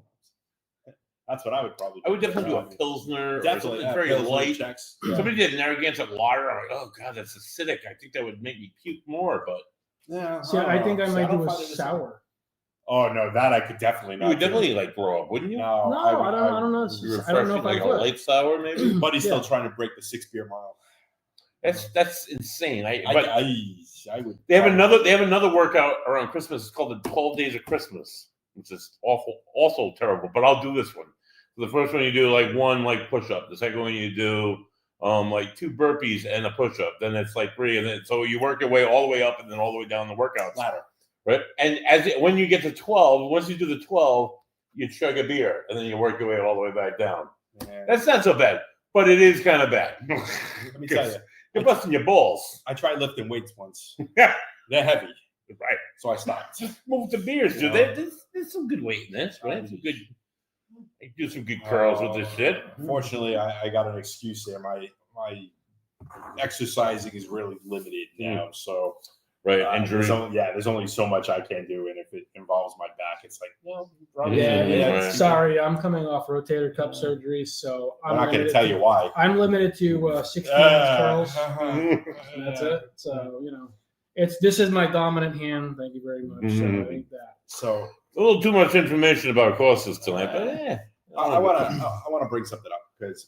Speaker 3: that's what I would probably do.
Speaker 1: I would definitely do a Pilsner.
Speaker 3: Definitely.
Speaker 1: Or very
Speaker 3: Pilsner
Speaker 1: light.
Speaker 3: Checks.
Speaker 1: Somebody did Narragansett lager. I'm like, oh, God, that's acidic. I think that would make me puke more, but.
Speaker 3: Yeah.
Speaker 2: See, I think I might do a sour.
Speaker 3: Oh, no, that I could definitely not.
Speaker 1: You would definitely throw up, wouldn't you?
Speaker 2: No, I don't know. I don't know if
Speaker 1: like
Speaker 2: I
Speaker 1: a
Speaker 2: would.
Speaker 1: light sour, maybe.
Speaker 3: But he's still trying to break the 6 beer mile.
Speaker 1: That's insane.
Speaker 3: I would.
Speaker 1: They have another workout around Christmas. It's called the 12 Days of Christmas, which is awful, also terrible. But I'll do this one. So the first one you do like 1 push up. The second one you do 2 burpees and a push up. Then it's like 3, and then so you work your way all the way up and then all the way down the workout
Speaker 3: ladder.
Speaker 1: Right, and when you get to 12, once you do the 12, you chug a beer, and then you work your way all the way back down.
Speaker 3: Yeah.
Speaker 1: That's not so bad, but it is kind of bad.
Speaker 3: Let me tell you,
Speaker 1: you're busting your balls.
Speaker 3: I tried lifting weights once.
Speaker 1: Yeah,
Speaker 3: they're heavy,
Speaker 1: right?
Speaker 3: So I stopped.
Speaker 1: Just move the beers, dude. There's some good weight in this, right? Some good. I do some good curls with this shit.
Speaker 3: Fortunately, I got an excuse there. My exercising is really limited now, so.
Speaker 1: Right, injury.
Speaker 3: There's only so much I can do, and if it involves my back, it's like,
Speaker 2: right. Sorry, I'm coming off rotator cuff surgery, so
Speaker 3: I'm not going to tell you why.
Speaker 2: I'm limited to 16-ounce curls. That's it. So this is my dominant hand. Thank you very much. So I think that.
Speaker 3: So
Speaker 1: a little too much information about courses tonight, but
Speaker 3: I want to bring something up because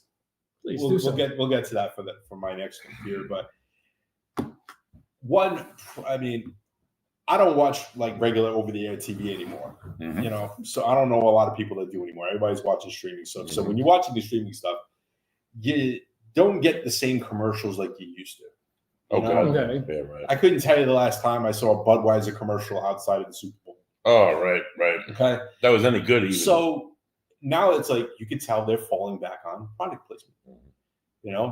Speaker 3: we'll get to that for my next one here, but. I don't watch regular over-the-air TV anymore, so I don't know a lot of people that do anymore. Everybody's watching streaming stuff. So when you're watching the streaming stuff, you don't get the same commercials like you used to.
Speaker 1: Okay. Yeah, right.
Speaker 3: I couldn't tell you the last time I saw a Budweiser commercial outside of the Super Bowl.
Speaker 1: Oh, right.
Speaker 3: Okay.
Speaker 1: That was any good even.
Speaker 3: So now it's like you could tell they're falling back on product placement.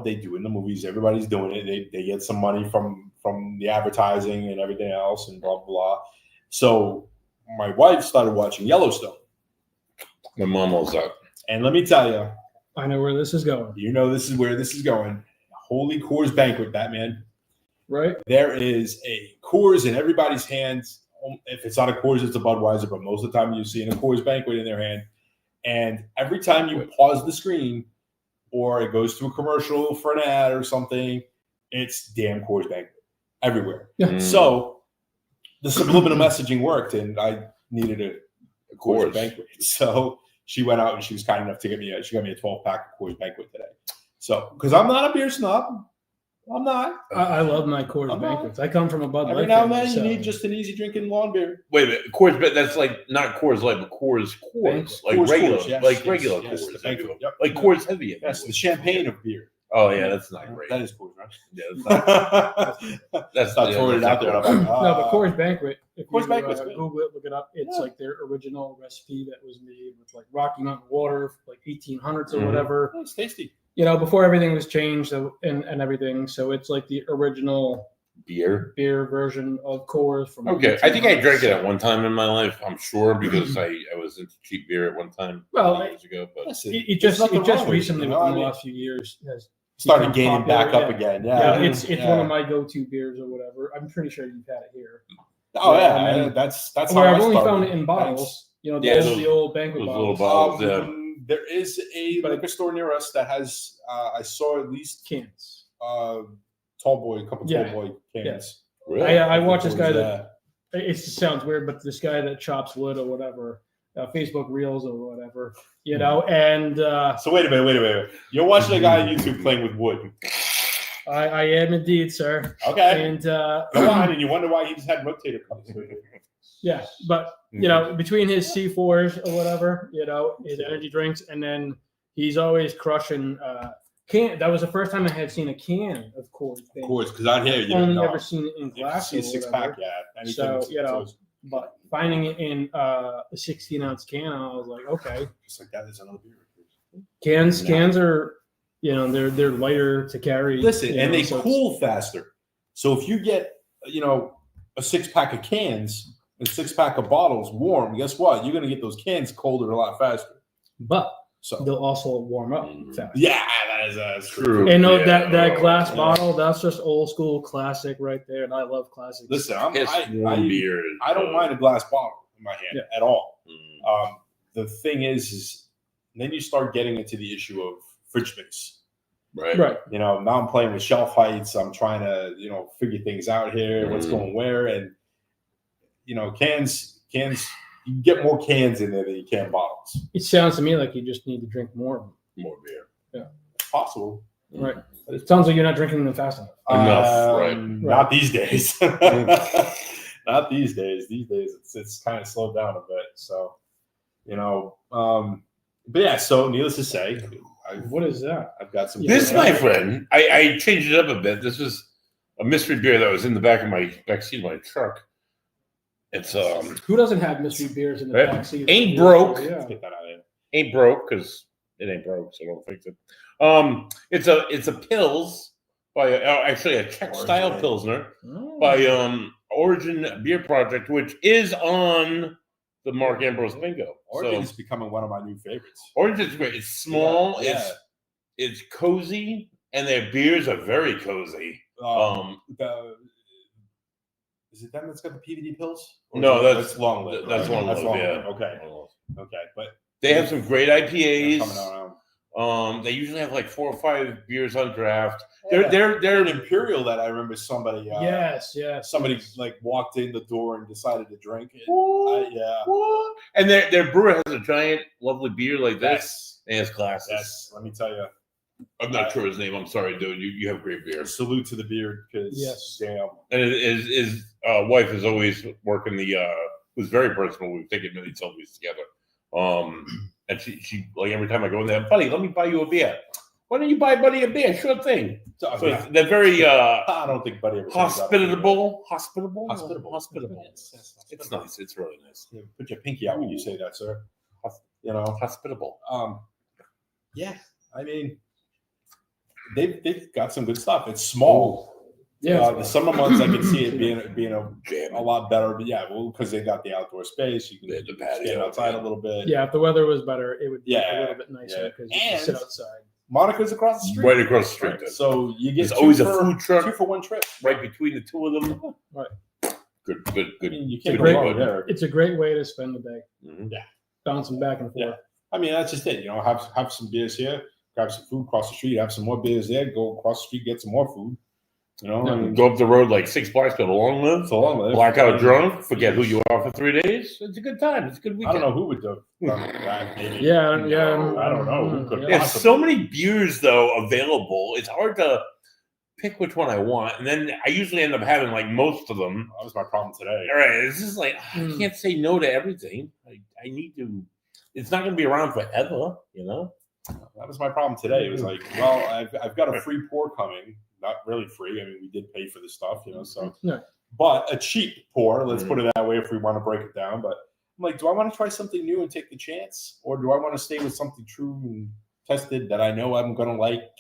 Speaker 3: They do in the movies. Everybody's doing it. They get some money from the advertising and everything else and blah, blah. So my wife started watching Yellowstone.
Speaker 1: My mom was up.
Speaker 3: And let me tell you.
Speaker 2: I know where this is going.
Speaker 3: This is where this is going. Holy Coors banquet, Batman.
Speaker 2: Right.
Speaker 3: There is a Coors in everybody's hands. If it's not a Coors, it's a Budweiser. But most of the time you see a Coors banquet in their hand. And every time you pause the screen, or it goes to a commercial for an ad or something, it's damn Coors Banquet everywhere.
Speaker 2: Yeah.
Speaker 3: So the subliminal messaging worked, and I needed a Coors Banquet. So she went out and she was kind enough to she got me a 12-pack of Coors Banquet today. So, because I'm not a beer snob, I'm not.
Speaker 2: I love my Coors Banquets. I come from a Bud Light.
Speaker 3: Every now and then,
Speaker 2: family,
Speaker 3: you
Speaker 2: so-
Speaker 3: need just an easy drinking lawn beer.
Speaker 1: Wait a minute, Coors, but that's like not Coors Light, but Coors, like
Speaker 3: Coors,
Speaker 1: regular,
Speaker 3: Coors, yes,
Speaker 1: like
Speaker 3: yes,
Speaker 1: regular
Speaker 3: yes,
Speaker 1: Coors,
Speaker 3: the banquet, yep.
Speaker 1: like Coors Heavy.
Speaker 3: Yes, the champagne of beer.
Speaker 1: Oh yeah, that's not great.
Speaker 3: That is Coors, right?
Speaker 1: Yeah, that's
Speaker 3: not throwing it out there.
Speaker 2: No, but Coors Banquet. If
Speaker 3: Coors
Speaker 2: you
Speaker 3: Banquet's good.
Speaker 2: Google it, look it up. It's like their original recipe that was made with like Rocky Mountain water, like 1800s or whatever.
Speaker 3: It's tasty.
Speaker 2: You know, before everything was changed and everything. So it's like the original
Speaker 1: beer
Speaker 2: version of Coors from.
Speaker 1: Okay, I think I
Speaker 2: 1800s.
Speaker 1: drank it at one time in my life. I'm sure because I was into cheap beer at one time.
Speaker 2: Well,
Speaker 1: years ago, but
Speaker 2: it just recently, within the last few years, has
Speaker 3: started
Speaker 2: become
Speaker 3: gaining back
Speaker 2: popular,
Speaker 3: up again.
Speaker 2: Yeah,
Speaker 3: Yeah,
Speaker 2: it's one of my go-to beers or whatever. I'm pretty sure you've had it here.
Speaker 3: Oh yeah,
Speaker 2: and then
Speaker 3: that's
Speaker 2: where
Speaker 3: how
Speaker 2: I've
Speaker 3: I
Speaker 2: only
Speaker 3: started.
Speaker 2: found it in bottles. You know, the old banquet
Speaker 1: those
Speaker 2: bottles.
Speaker 1: little bottles.
Speaker 3: There is a liquor store near us that has. I saw at least
Speaker 2: Cans.
Speaker 3: a couple
Speaker 2: Yeah.
Speaker 3: tall boy cans.
Speaker 1: Really?
Speaker 2: I watch this guy
Speaker 3: Yeah.
Speaker 2: that. It sounds weird, but this guy that chops wood or whatever, Facebook Reels or whatever, you know, and
Speaker 3: So wait a minute. You're watching a guy on YouTube playing with wood.
Speaker 2: I am indeed, sir.
Speaker 3: Okay.
Speaker 2: And
Speaker 3: Go on, and you wonder why he just had rotator cuffs.
Speaker 2: yeah, but you know, between his C4s or whatever, you know, his energy drinks, and then he's always crushing can. That was the first time I had seen a can of Coors.
Speaker 3: Of course, because out here you
Speaker 2: only
Speaker 3: don't
Speaker 2: ever seen it in glass.
Speaker 3: see a
Speaker 2: or
Speaker 3: six
Speaker 2: whatever.
Speaker 3: pack. Yeah. Anything
Speaker 2: So
Speaker 3: that's-
Speaker 2: you know,
Speaker 3: so
Speaker 2: but finding it in a 16-ounce can, I was like, okay,
Speaker 3: just like that is another beer.
Speaker 2: cans are, you know, they're lighter to carry.
Speaker 3: Listen,
Speaker 2: you
Speaker 3: and
Speaker 2: know,
Speaker 3: they
Speaker 2: so
Speaker 3: cool faster. So if you get, a 6-pack of cans and 6-pack of bottles warm, guess what? You're gonna get those cans colder a lot faster.
Speaker 2: but
Speaker 3: So
Speaker 2: they'll also warm up fast.
Speaker 3: yeah, that's
Speaker 1: True.
Speaker 2: And no,
Speaker 1: Yeah.
Speaker 2: that glass
Speaker 3: Yeah.
Speaker 2: bottle, that's just old school classic right there. And I love classics.
Speaker 3: Listen,
Speaker 1: Warm beer.
Speaker 3: I don't mind a glass bottle in my hand at all.
Speaker 1: Mm.
Speaker 3: The thing is then you start getting into the issue of fridge space.
Speaker 1: Right.
Speaker 2: Right.
Speaker 3: Now I'm playing with shelf heights. I'm trying to, figure things out here, what's going where. And, cans, you can get more cans in there than you can bottles.
Speaker 2: It sounds to me like you just need to drink more of them.
Speaker 1: More beer.
Speaker 3: Possible.
Speaker 2: Right. It sounds like you're not drinking them fast enough.
Speaker 1: Enough, right.
Speaker 3: Not these days. Not these days. These days it's kind of slowed down a bit. So, but yeah, so needless to say,
Speaker 2: What is that?
Speaker 3: I've got some.
Speaker 1: This, my friend, I changed it up a bit. This was a mystery beer that was in the back seat of my truck. It's
Speaker 2: Who doesn't have mystery beers in the
Speaker 1: Right.
Speaker 2: backseat?
Speaker 1: Ain't broke.
Speaker 2: Yeah.
Speaker 3: Let's get that out of there.
Speaker 1: ain't broke because it ain't broke, so don't fix it. It's a Pils by actually a Czech style
Speaker 3: Origin.
Speaker 1: Pilsner
Speaker 2: Oh.
Speaker 1: by Origin Beer Project, which is on the Mark Ambrose bingo.
Speaker 3: Origin is
Speaker 1: So
Speaker 3: becoming one of my new favorites.
Speaker 1: Origin's great. It's small.
Speaker 3: Yeah.
Speaker 1: It's cozy, and their beers are very cozy.
Speaker 3: Is it them that's got the PVD pills? Or
Speaker 1: No,
Speaker 3: is it-
Speaker 1: that's
Speaker 3: long live.
Speaker 1: That's
Speaker 3: right?
Speaker 1: Long
Speaker 3: That's
Speaker 1: Live,
Speaker 3: long
Speaker 1: yeah.
Speaker 3: live. Okay, but
Speaker 1: They have some great
Speaker 3: they're
Speaker 1: IPAs.
Speaker 3: coming around.
Speaker 1: They usually have like 4 or 5 beers on draft.
Speaker 3: Yeah.
Speaker 1: They're
Speaker 3: an Imperial that I remember somebody.
Speaker 2: Yes.
Speaker 3: Somebody
Speaker 2: yes.
Speaker 3: like walked in the door and decided to drink it.
Speaker 1: What?
Speaker 3: Yeah.
Speaker 1: What? And their brewer has a giant, lovely beer like this. And it's glasses.
Speaker 3: Yes. Let me tell you.
Speaker 1: I'm not sure his name. I'm sorry, dude. You have great beer.
Speaker 3: Salute to the beard, because
Speaker 2: Yes.
Speaker 3: damn.
Speaker 1: And his wife is always working who's very personal. We've taken many selfies together. And she like every time I go in there, buddy, let me buy you a beer. Why don't you buy Buddy a beer? Sure thing. So
Speaker 3: Yeah.
Speaker 1: they're very
Speaker 3: I don't think Buddy ever says that.
Speaker 1: hospitable.
Speaker 3: Hospitable.
Speaker 1: Yes. It's nice. It's really nice.
Speaker 3: Yeah, put your pinky out when you say that, sir.
Speaker 1: Hospitable.
Speaker 3: Yeah. I mean, they've got some good stuff. It's small.
Speaker 2: Yeah.
Speaker 3: The summer months, I can see it being a
Speaker 1: Jam.
Speaker 3: lot better. But yeah, because they got the outdoor space, you can
Speaker 1: The patio,
Speaker 3: stand outside a little bit.
Speaker 2: Yeah, if the weather was better, it would be
Speaker 3: Yeah,
Speaker 2: a little bit nicer
Speaker 3: yeah.
Speaker 2: because you can sit
Speaker 3: And-
Speaker 2: outside.
Speaker 3: Monica's across the street.
Speaker 1: Right across the street.
Speaker 3: Right. So you get
Speaker 1: There's always a
Speaker 3: for-
Speaker 1: food truck
Speaker 3: 2 for 1 trip.
Speaker 1: right between the two of them.
Speaker 2: Right.
Speaker 1: Good.
Speaker 3: I mean, you can't
Speaker 1: Good
Speaker 3: go
Speaker 2: break.
Speaker 3: wrong there.
Speaker 2: It's a great way to spend the day,
Speaker 1: Mhm.
Speaker 2: bouncing back and forth.
Speaker 3: Yeah. I mean, that's just it. Have some beers here, grab some food across the street, have some more beers there, go across the street, get some more food. I mean,
Speaker 1: Go up the road like 6 blocks, go to Long Live.
Speaker 3: it's a long list.
Speaker 1: Blackout drunk, forget who you are for 3 days. It's a good time. It's a good
Speaker 3: I
Speaker 1: weekend.
Speaker 3: don't know who would do that. Maybe.
Speaker 2: Yeah.
Speaker 3: I don't know who could
Speaker 2: Yeah.
Speaker 1: There's
Speaker 3: possibly.
Speaker 1: so many beers though available. It's hard to pick which one I want, and then I usually end up having like most of them.
Speaker 3: That was my problem today.
Speaker 1: All right, it's just like I can't say no to everything. I need to. It's not going to be around forever, you know.
Speaker 3: That was my problem today. It was like, well, I've got a free pour coming. Not really free. I mean, we did pay for the stuff, you know. So, but a cheap pour. Let's put it that way if we want to break it down. But I'm like, do I want to try something new and take the chance, or do I want to stay with something true and tested that I know I'm going to like?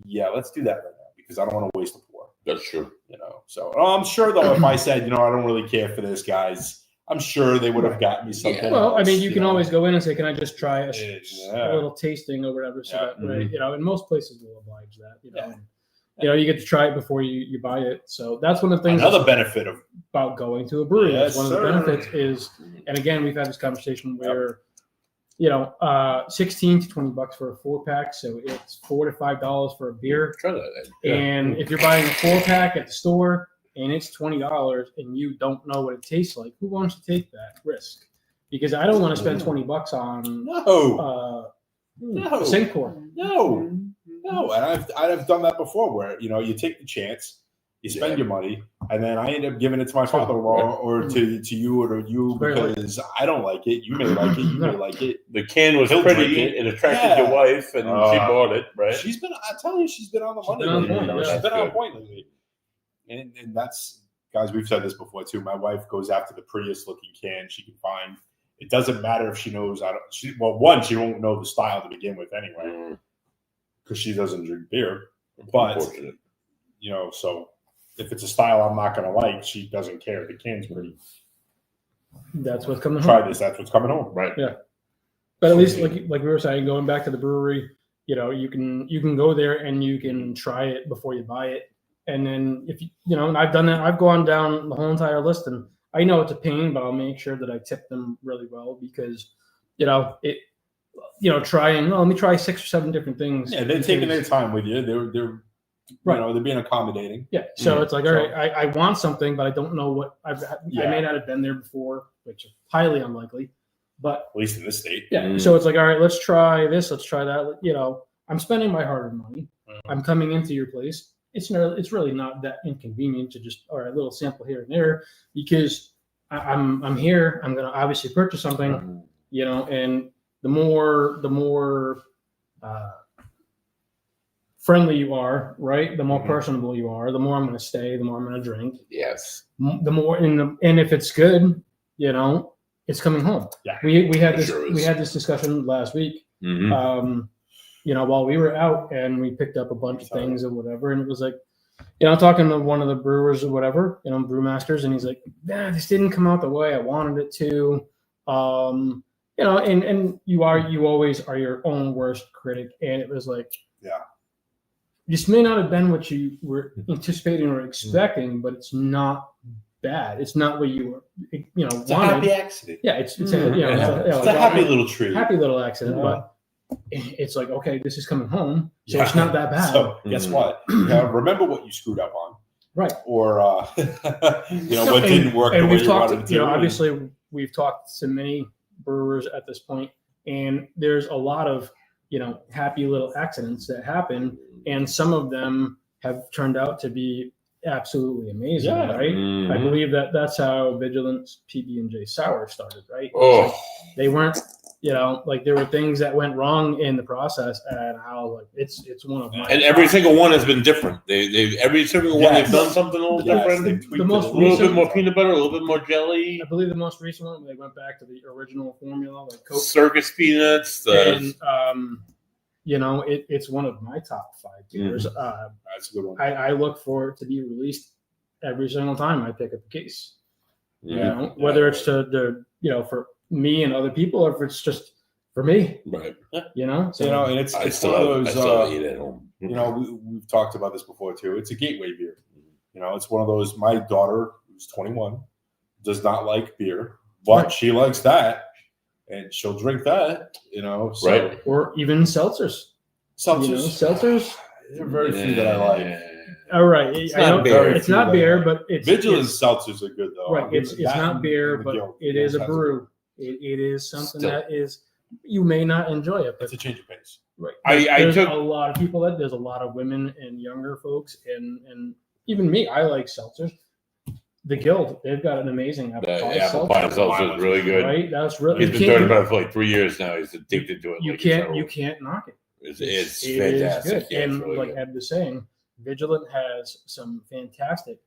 Speaker 3: Yeah, let's do that right now because I don't want to waste a pour.
Speaker 1: That's true.
Speaker 3: You know. So I'm sure though, if I said, I don't really care for this, guys. I'm sure they would have gotten me something.
Speaker 2: Well, I mean, you can always go in and say, "Can I just try a little tasting or whatever?" So that way, and most places will oblige that. You get to try it before you buy it. So that's one of the things.
Speaker 3: Another benefit
Speaker 2: about going to a brewery. One of the benefits is, and again, we've had this conversation where, 16 to $20 for a 4-pack, so it's $4 to $5 for a beer.
Speaker 1: Try that.
Speaker 2: And if you're buying a 4-pack at the store, and it's $20 and you don't know what it tastes like, who wants to take that risk? Because I don't want to spend $20 on sink pour.
Speaker 3: No. And I've done that before where, you take the chance, you spend your money, and then I end up giving it to my father-in-law or to you or to you because I don't like it. You may like it. You may like it.
Speaker 1: The can was pretty. It attracted your wife, and she bought it, right?
Speaker 3: She's been on the money. She's been on point lately. And that's, guys, we've said this before too. My wife goes after the prettiest looking can she can find. It doesn't matter if she knows she won't know the style to begin with anyway, because she doesn't drink beer. But so if it's a style I'm not going to like, she doesn't care. The can's pretty.
Speaker 2: That's what's coming home.
Speaker 3: Try this. That's what's coming home, right?
Speaker 2: Yeah. But at least, like we were saying, going back to the brewery, you can go there and you can try it before you buy it. And then if and I've done that, I've gone down the whole entire list, and I know it's a pain, but I'll make sure that I tip them really well because, trying. Let me try 6 or 7 different things.
Speaker 3: Yeah, they're taking their time with you. They're they're being accommodating.
Speaker 2: Yeah, so it's like, all right, I want something, but I don't know what I may not have been there before, which is highly unlikely. But
Speaker 3: at least in this state.
Speaker 2: Yeah. So it's like, all right, let's try this, let's try that. I'm spending my hard-earned money. I'm coming into your place. It's really not that inconvenient to just, all right, a little sample here and there, because I'm here. I'm going to obviously purchase something, and the more friendly you are, right? The more personable you are, the more I'm going to stay, the more I'm going to drink.
Speaker 1: Yes.
Speaker 2: The more, and if it's good, it's coming home. Yeah. We had this discussion last week. While we were out and we picked up a bunch of things or whatever, and it was like, I'm talking to one of the brewers or whatever, brewmasters, and he's like, this didn't come out the way I wanted it to. And you always are your own worst critic. And it was like, this may not have been what you were anticipating or expecting, but it's not bad. It's not what you were,
Speaker 3: it's a happy accident.
Speaker 2: Yeah. It's
Speaker 3: a happy little treat.
Speaker 2: Happy little accident, but it's like, okay, this is coming home, so it's not that bad.
Speaker 3: So guess what? Remember what you screwed up on,
Speaker 2: right?
Speaker 3: Or what didn't work.
Speaker 2: And we've talked. Obviously, we've talked to many brewers at this point, and there's a lot of happy little accidents that happen, and some of them have turned out to be absolutely amazing. Right? I believe that's how Vigilance PB&J Sour started. Right? They weren't. There were things that went wrong in the process, and I was like, it's one of my. And
Speaker 1: every single one has been different. Every single one they've done something a little different. A little bit more peanut butter, a little bit more jelly.
Speaker 2: I believe the most recent one, they went back to the original formula, like Coke.
Speaker 1: Circus peanuts.
Speaker 2: It's one of my top 5 beers.
Speaker 3: That's a good one.
Speaker 2: I look for it to be released every single time I pick up a case. Whether it's to for me and other people, or if it's just for me,
Speaker 1: right?
Speaker 3: And it's one of those. We've talked about this before too. It's a gateway beer. It's one of those. My daughter, who's 21, does not like beer, but she likes that, and she'll drink that.
Speaker 1: Right?
Speaker 2: Or even seltzers. Seltzers.
Speaker 3: There are very few that I like.
Speaker 2: All right, it's not beer, but it's
Speaker 3: Vigilance seltzers are good though.
Speaker 2: Right, it's not beer, but it is a brew. It is something that is, you may not enjoy it, but
Speaker 3: it's a change of pace.
Speaker 2: Right.
Speaker 1: There's
Speaker 2: a lot of people there's a lot of women and younger folks and even me. I like seltzers. The Guild, they've got an amazing apple pie
Speaker 1: apple pie seltzer is really good.
Speaker 2: Right, that's really.
Speaker 1: He's been talking about it for like 3 years now. He's addicted to it.
Speaker 2: You can't knock it.
Speaker 1: It's
Speaker 2: it
Speaker 1: fantastic.
Speaker 2: Is good.
Speaker 1: Yeah,
Speaker 2: and
Speaker 1: really
Speaker 2: like
Speaker 1: good.
Speaker 2: Ed was saying, Vigilant has some fantastic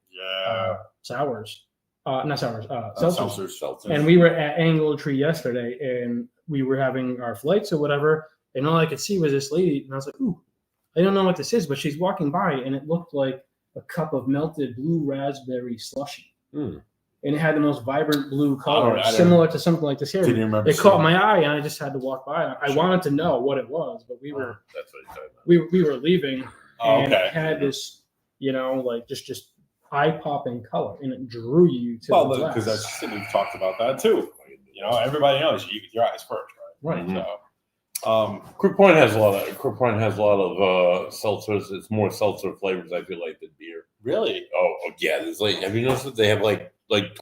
Speaker 2: sours. Not sours, seltzers. And we were at Angle Tree yesterday, and we were having our flights or whatever, and all I could see was this lady, and I was like, ooh, I don't know what this is, but she's walking by, and it looked like a cup of melted blue raspberry slushy. And it had the most vibrant blue color, similar to something like this here. It caught my eye, and I just had to walk by. I wanted to know what it was, but we were
Speaker 1: that's what he's talking about.
Speaker 2: we were leaving, and it had this, like just eye-popping color, and it drew you to the glass.
Speaker 3: Because we've talked about that too. Everybody knows you eat with your eyes first, right?
Speaker 2: Right.
Speaker 3: So,
Speaker 1: Crook Point has a lot of seltzers. It's more seltzer flavors, I feel like, than beer.
Speaker 3: Really?
Speaker 1: Oh yeah. There's have you noticed that they have like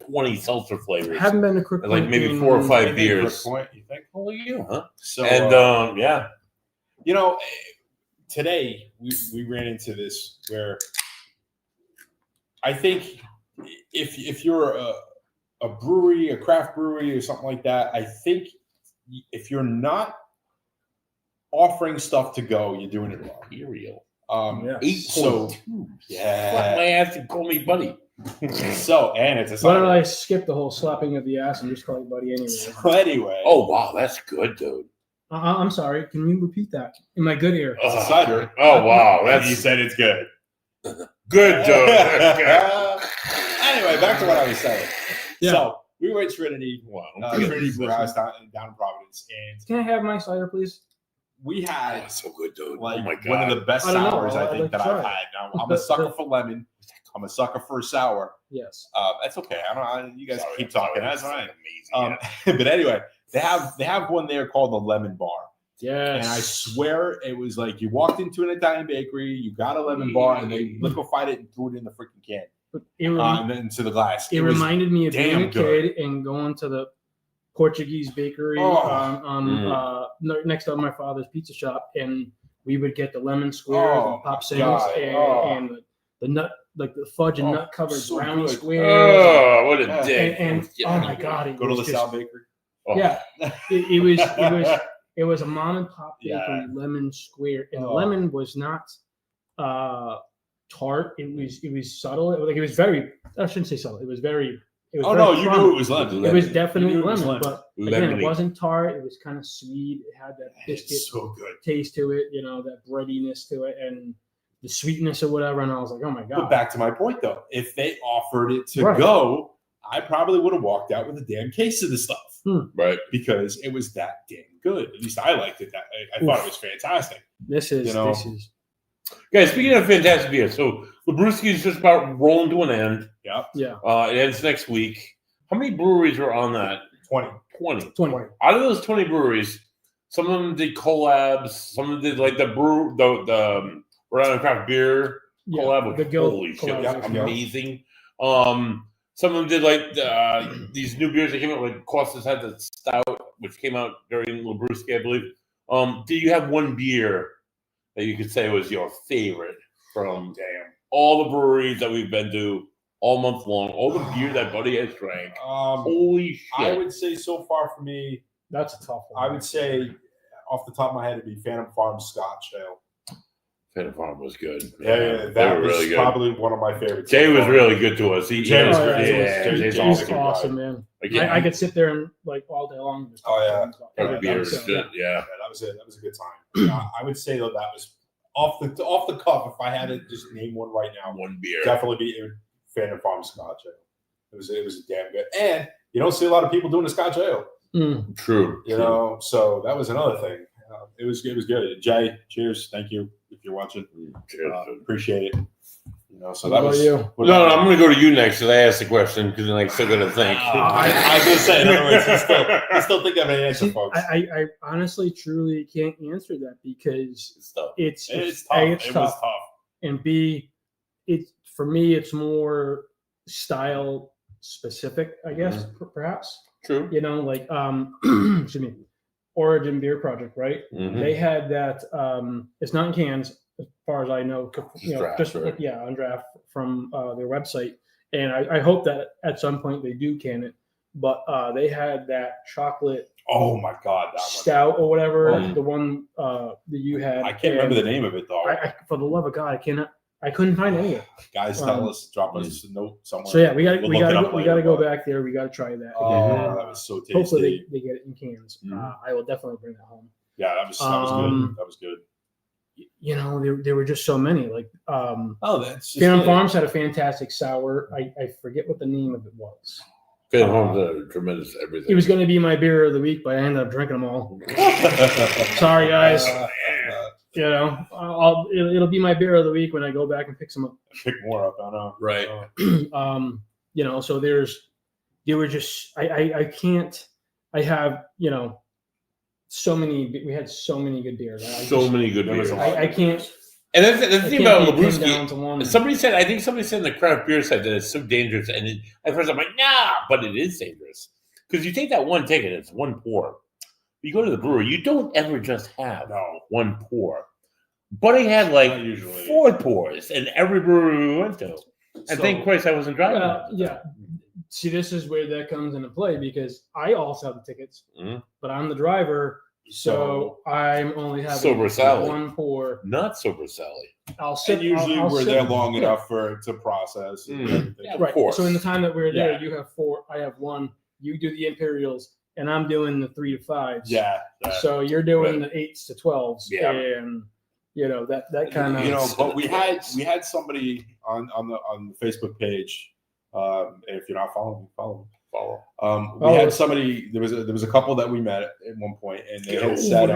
Speaker 1: 20 seltzer flavors?
Speaker 2: I haven't been to Crook Point.
Speaker 1: Like maybe 4 or 5 beers.
Speaker 3: Crook Point, you think?
Speaker 1: Holy you, huh?
Speaker 3: So,
Speaker 1: and yeah.
Speaker 3: Today we ran into this where I think if you're a brewery, a craft brewery or something like that, I think if you're not offering stuff to go, you're doing it wrong.
Speaker 1: Imperial.
Speaker 3: 8.2. Yeah.
Speaker 1: Slap my ass and call me buddy.
Speaker 3: And it's a
Speaker 2: Why don't I skip the whole slapping of the ass and just call you buddy anyway?
Speaker 3: So anyway.
Speaker 1: Oh wow, that's good, dude.
Speaker 2: I'm sorry. Can you repeat that in my good ear?
Speaker 3: It's a cider.
Speaker 1: Oh wow, that's
Speaker 3: you said it's good.
Speaker 1: Good, dude.
Speaker 3: Anyway, back to what I was saying.
Speaker 2: Yeah.
Speaker 3: So we were at Trinity, Trinity Brew House down in Providence, and
Speaker 2: Can I have my cider, please?
Speaker 3: we had
Speaker 1: that's so good, dude.
Speaker 3: like
Speaker 1: Oh my god,
Speaker 3: one of the best
Speaker 2: I don't know.
Speaker 3: sours I
Speaker 2: I'd
Speaker 3: think
Speaker 2: like
Speaker 3: that
Speaker 2: to
Speaker 3: I've
Speaker 2: try
Speaker 3: had. Now I'm a sucker for lemon. I'm a sucker for a sour.
Speaker 2: Yes.
Speaker 3: That's okay. You guys
Speaker 1: Sorry,
Speaker 3: keep talking.
Speaker 1: sorry.
Speaker 3: That's fine.
Speaker 1: Amazing. Yeah.
Speaker 3: But anyway, they have one there called the Lemon Bar.
Speaker 2: Yes.
Speaker 3: And I swear it was like you walked into an Italian bakery, you got a lemon bar, and they liquefied it and threw it in the freaking can. And then into the glass.
Speaker 2: It reminded me of being a
Speaker 3: good.
Speaker 2: kid and going to the Portuguese bakery next to my father's pizza shop, and we would get the lemon squares and pop sings and the nut, like the fudge and nut covered brownie squares.
Speaker 1: Oh, what a day!
Speaker 2: And oh my god,
Speaker 3: Go to LaSalle Bakery.
Speaker 1: Oh.
Speaker 2: Yeah, it was a mom and pop bakery lemon square, and the lemon was not tart. It was subtle. It was very. I shouldn't say subtle. It was very.
Speaker 3: You knew it was lemon.
Speaker 2: It was definitely lemon, but again,
Speaker 1: Lemony.
Speaker 2: it wasn't tart. It was kind of sweet. It had that biscuit
Speaker 3: It's so good.
Speaker 2: taste to it, that breadiness to it, and the sweetness or whatever. And I was like, oh my god.
Speaker 3: But back to my point though, if they offered it to
Speaker 2: Right.
Speaker 3: go, I probably would have walked out with a damn case of the stuff.
Speaker 1: Right.
Speaker 3: Because it was that damn good. At least I liked it. I thought it was fantastic.
Speaker 2: This is
Speaker 1: Guys, speaking of fantastic beer, so the Brewski is just about rolling to an end.
Speaker 3: Yep.
Speaker 2: Yeah.
Speaker 1: It ends next week. How many breweries are on that?
Speaker 3: 20.
Speaker 1: 20. Out of those 20 breweries, some of them did collabs. Some of them did like the Rhode Island Craft Beer collab, which
Speaker 2: the Guild
Speaker 1: holy shit,
Speaker 2: collab,
Speaker 1: was amazing. Some of them did like these new beers that came out. Like Costas had the stout, which came out during Labruski, I believe. Do you have one beer that you could say was your favorite from all the breweries that we've been to all month long? All the beer that Buddy has drank. Holy shit!
Speaker 3: I would say so far for me,
Speaker 2: that's a tough one.
Speaker 3: I would say off the top of my head, it'd be Phantom Farm Scotch Ale.
Speaker 1: Phantom Farm was good.
Speaker 3: Yeah,
Speaker 1: they
Speaker 3: that
Speaker 1: were
Speaker 3: was
Speaker 1: really good.
Speaker 3: probably one of my favorites.
Speaker 1: Jay was really good to us.
Speaker 3: Jay was great.
Speaker 1: Jay's
Speaker 2: He's awesome, man.
Speaker 1: Again,
Speaker 2: I could sit there and all day long. Just
Speaker 1: every beer is
Speaker 2: so,
Speaker 1: good. Yeah.
Speaker 3: That was a good time. I would say though that was off the cuff. If I had to just name one right now,
Speaker 1: One beer.
Speaker 3: definitely be Phantom Farm Scotch Ale. It was damn good, and you don't see a lot of people doing the Scotch Ale.
Speaker 1: True.
Speaker 3: You know, so that was another thing. It was good. Jay, cheers. Thank you if you're watching.
Speaker 1: Cheers.
Speaker 3: Appreciate it. So
Speaker 2: what
Speaker 3: that was
Speaker 2: about you?
Speaker 1: No, I'm going to go to you next because I asked the question because then I'm still going to think.
Speaker 3: I was going to say, in other words, I still think of an answer, folks.
Speaker 2: I honestly, truly can't answer that because
Speaker 1: It's tough.
Speaker 2: it's
Speaker 3: tough.
Speaker 2: A, it's
Speaker 3: It
Speaker 2: tough.
Speaker 3: was tough.
Speaker 2: And B, for me, it's more style specific, I guess, perhaps.
Speaker 1: True.
Speaker 2: Like excuse me, Origin Beer Project, right?
Speaker 1: Mhm.
Speaker 2: They had that. It's not in cans, as far as I know.
Speaker 1: Draft, right?
Speaker 2: On draft from their website. And I hope that at some point they do can it. But they had that chocolate
Speaker 3: Oh my God, that one.
Speaker 2: stout or whatever,
Speaker 1: Oh.
Speaker 2: the one that you had.
Speaker 3: I can't remember the name of it though.
Speaker 2: For the love of God, I couldn't find any of it.
Speaker 3: Guys, tell us, drop us a note somewhere.
Speaker 2: So yeah, we got
Speaker 3: We'll
Speaker 2: we
Speaker 3: look it
Speaker 2: got
Speaker 3: up
Speaker 2: we
Speaker 3: later,
Speaker 2: got to go
Speaker 3: but-
Speaker 2: back there. We got to try that.
Speaker 3: Oh, that was so tasty.
Speaker 2: Hopefully they get it in cans.
Speaker 3: Mhm.
Speaker 2: I will definitely bring that home.
Speaker 3: Yeah, that was good. That was good.
Speaker 2: You know, there were just so many. Like
Speaker 3: That's just
Speaker 2: Phantom
Speaker 3: it.
Speaker 2: Farms had a fantastic sour. I forget what the name of it was.
Speaker 1: Phantom Farms are tremendous everything.
Speaker 2: It was going to be my beer of the week, but I ended up drinking them all. Sorry, guys. You know, it'll be my beer of the week when I go back and pick some up.
Speaker 3: Pick more up. I know.
Speaker 1: Right.
Speaker 2: You know, so there were just I can't. I have, you know, so many. We had so many good beers.
Speaker 1: Many good
Speaker 3: there was
Speaker 1: beers.
Speaker 3: a lot.
Speaker 2: I can't.
Speaker 1: And that's the thing about Labruski.
Speaker 2: Labruski.
Speaker 1: Somebody said in the craft beer side that it's so dangerous. And at first I'm like, nah, but it is dangerous. Because you take that one ticket, it's one pour. You go to the brewery, you don't ever just have one pour. But I had like
Speaker 3: Not usually.
Speaker 1: 4 pours in every brewery we went to. And
Speaker 3: So-
Speaker 1: thank Christ I wasn't driving.
Speaker 2: Yeah. See, this is where that comes into play because I also have the tickets,
Speaker 1: Mhm.
Speaker 2: but I'm the driver, so I'm only having
Speaker 1: Sober Sally.
Speaker 2: one pour.
Speaker 1: Not Sober Sally.
Speaker 2: I'll sit.
Speaker 3: And usually
Speaker 2: I'll
Speaker 3: we're
Speaker 2: sit-
Speaker 3: there long
Speaker 2: yeah.
Speaker 3: enough for it to process. And everything.
Speaker 1: Yeah,
Speaker 2: Right.
Speaker 1: Of course.
Speaker 2: So in the time that we're there,
Speaker 3: Yeah.
Speaker 2: you have 4. I have 1. You do the Imperials, and I'm doing the 3 to 5s.
Speaker 3: Yeah.
Speaker 2: So you're doing the 8s to 12s.
Speaker 1: Yeah.
Speaker 2: And you know that kind of.
Speaker 3: You know, but we had somebody on the Facebook page. If you're not following, follow. We had somebody. There was a couple that we met at one point, and they had said,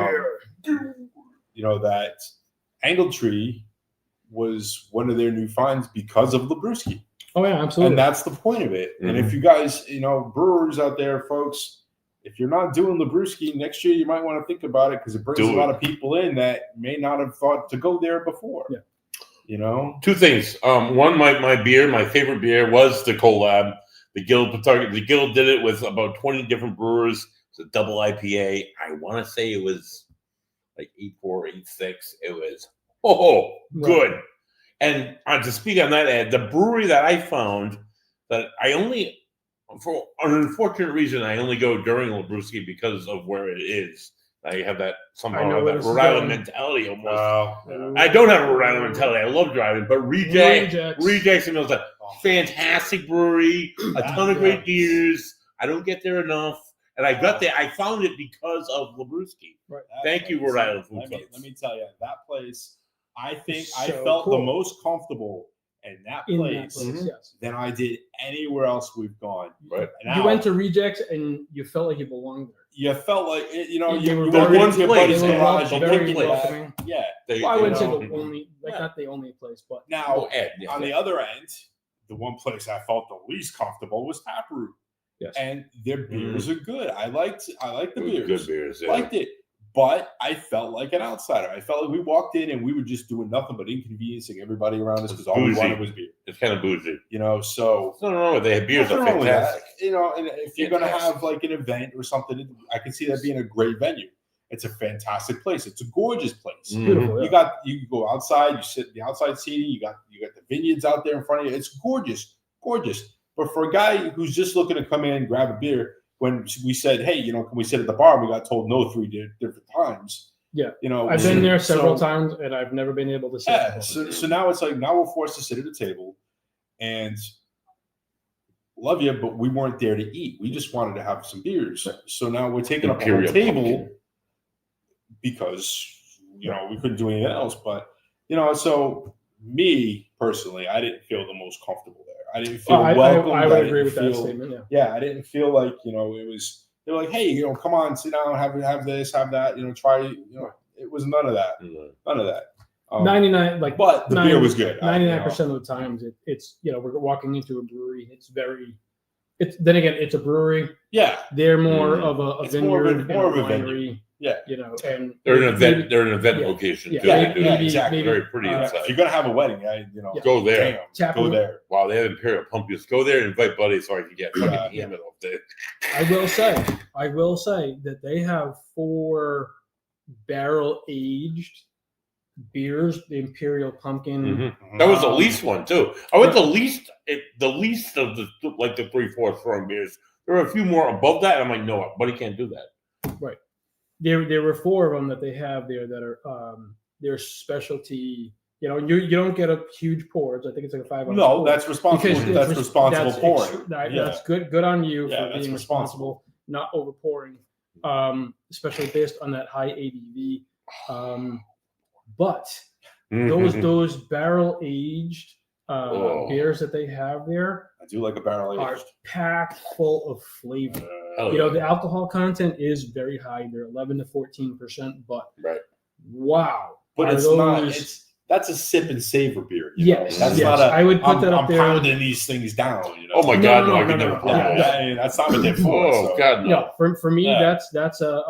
Speaker 3: you know, that Angle Tree was one of their new finds because of Labruski.
Speaker 2: Oh yeah, absolutely.
Speaker 3: And that's the point of it. And if you guys, you know, brewers out there, folks, if you're not doing Labruski next year, you might want to think about it because it brings a lot of people in that may not have thought to go there before.
Speaker 2: Yeah.
Speaker 3: You know?
Speaker 1: 2 things. One, my favorite beer was the collab. The Guild did it with about 20 different brewers. It's a double IPA. I want to say it was like 8.4, 8.6. It was good.
Speaker 2: Right.
Speaker 1: And to speak on that, Ed, the brewery that I found that I only, for an unfortunate reason, I only go during Labruski because of where it is. I have that somehow that Rhode Island mentality almost. I don't have a Rhode Island mentality. I love driving, but Rejects and Mills, a fantastic brewery, a ton of great beers. I don't get there enough. And I got there. I found it because of Labruski.
Speaker 2: Right.
Speaker 1: Thank you, Rhode Island Food
Speaker 3: Let
Speaker 1: Trucks.
Speaker 3: me tell you, that place, I think I
Speaker 2: So
Speaker 3: felt the
Speaker 2: cool.
Speaker 3: most comfortable in that
Speaker 2: In
Speaker 3: place,
Speaker 2: that place, yes.
Speaker 3: than I did anywhere else we've gone.
Speaker 1: Right.
Speaker 2: You went to Rejects and you felt like you belonged there.
Speaker 3: You felt like it, you know,
Speaker 2: They were
Speaker 3: you
Speaker 2: very-
Speaker 3: walk into your buddy's
Speaker 2: they were
Speaker 3: garage,
Speaker 1: the
Speaker 3: you
Speaker 2: very
Speaker 3: kick it
Speaker 2: welcoming.
Speaker 3: back. Yeah.
Speaker 1: They-
Speaker 2: Well, I wouldn't say
Speaker 1: know,
Speaker 2: the only, not the only place, but
Speaker 3: Now,
Speaker 1: Ed, yeah,
Speaker 3: on the other end, the one place I felt the least comfortable was Taproot.
Speaker 2: yes.
Speaker 3: And their beers are good. I liked the beers.
Speaker 1: good beers. Yeah.
Speaker 3: Liked it. But I felt like an outsider. I felt like we walked in and we were just doing nothing but inconveniencing everybody around us because all we
Speaker 1: Bougie.
Speaker 3: wanted was beer.
Speaker 1: It's kind of bougie.
Speaker 3: You know, so
Speaker 1: There's nothing wrong with it. They have beers
Speaker 3: nothing
Speaker 1: are
Speaker 3: wrong with that.
Speaker 1: fantastic.
Speaker 3: You know, and if you're gonna
Speaker 1: Fantastic.
Speaker 3: have like an event or something, I can see that being a great venue. It's a fantastic place. It's a gorgeous place.
Speaker 1: Mhm.
Speaker 2: Beautiful.
Speaker 3: You
Speaker 2: Yeah.
Speaker 3: you go outside, you sit in the outside seating, you got the vineyards out there in front of you. It's gorgeous. But for a guy who's just looking to come in and grab a beer, when we said, hey, you know, can we sit at the bar? We got told no 3 different times.
Speaker 2: Yeah.
Speaker 3: You know,
Speaker 2: I've been there several
Speaker 3: so-
Speaker 2: times and I've never been able to sit.
Speaker 3: Yeah. So now it's like now we're forced to sit at a table and love you, but we weren't there to eat. We just wanted to have some beers. So now we're taking up a whole
Speaker 1: Imperial
Speaker 3: table
Speaker 1: pumpkin.
Speaker 3: because you know we couldn't do anything else. But you know, so me personally, I didn't feel the most comfortable there. I didn't feel welcome.
Speaker 2: I would agree with that statement. Yeah.
Speaker 3: Yeah, I didn't feel like, you know, it was, they're like, hey, you know, come on, sit down, have this, have that, you know, try, you know, it was none of that. None of that.
Speaker 2: 99, like,
Speaker 3: But the beer was good.
Speaker 2: 99% of the times it's, you know, we're walking into a brewery. Then again, it's a brewery.
Speaker 3: Yeah.
Speaker 2: They're more of a
Speaker 3: It's more
Speaker 2: vineyard,
Speaker 3: of a
Speaker 2: and
Speaker 3: venue.
Speaker 2: winery.
Speaker 3: Yeah.
Speaker 2: You know, and
Speaker 1: They're an event.
Speaker 2: maybe-
Speaker 1: They're an event
Speaker 2: yeah.
Speaker 1: location.
Speaker 2: Yeah,
Speaker 1: too.
Speaker 3: Yeah,
Speaker 1: They do.
Speaker 3: yeah,
Speaker 2: maybe-
Speaker 3: exactly.
Speaker 2: maybe,
Speaker 1: Very pretty
Speaker 2: uh,
Speaker 1: inside.
Speaker 3: If you're gonna have a wedding,
Speaker 2: Yeah.
Speaker 1: Go there.
Speaker 3: Damn,
Speaker 2: Tap
Speaker 3: go
Speaker 2: room.
Speaker 3: there.
Speaker 1: Wow, they have Imperial Pumpkins. Go there and invite buddies so I can get fucking
Speaker 3: Yeah.
Speaker 1: hammered off there.
Speaker 2: I will say that they have 4 barrel aged beers, the Imperial Pumpkin.
Speaker 1: Mhm. That was the
Speaker 2: Um,
Speaker 1: least one too. I went the least of the 3/4 strong beers. There were a few more above that. I'm like, no, buddy can't do that.
Speaker 2: There were 4 of them that they have there that are their specialty. You know, you don't get a huge pourage. I think it's like a 5 ounce.
Speaker 3: No,
Speaker 2: pour.
Speaker 3: that's responsible.
Speaker 2: Because
Speaker 3: That's
Speaker 2: it's-
Speaker 3: responsible
Speaker 2: that's
Speaker 3: pouring. Yeah.
Speaker 2: That's good on you
Speaker 3: Yeah,
Speaker 2: for
Speaker 3: that's
Speaker 2: being
Speaker 3: responsible.
Speaker 2: responsible, not over pouring, especially based on that high ABV. But
Speaker 1: Mhm.
Speaker 2: those barrel aged
Speaker 1: Oh.
Speaker 2: beers that they have there
Speaker 3: I do like a barrel
Speaker 2: are
Speaker 3: aged.
Speaker 2: packed full of flavor.
Speaker 1: Hell
Speaker 2: You know,
Speaker 1: yeah.
Speaker 2: the alcohol content is very high. They're 11 to 14%, but
Speaker 1: Right.
Speaker 2: wow.
Speaker 3: But
Speaker 2: are
Speaker 3: it's not.
Speaker 2: those-
Speaker 3: That's a sip and savor beer.
Speaker 2: Yes,
Speaker 3: that's
Speaker 2: yes.
Speaker 3: not a.
Speaker 2: I would put that up
Speaker 3: I'm
Speaker 2: there.
Speaker 3: pounding these things down. You know?
Speaker 1: Oh my
Speaker 2: No,
Speaker 1: god,
Speaker 2: no,
Speaker 1: no, I
Speaker 2: no,
Speaker 1: could
Speaker 2: no,
Speaker 1: never
Speaker 2: no.
Speaker 1: put
Speaker 2: Yeah,
Speaker 1: that.
Speaker 3: I mean, that's not what they're for.
Speaker 1: Oh
Speaker 3: so.
Speaker 1: god, no.
Speaker 2: No, for me,
Speaker 3: Yeah.
Speaker 2: that's a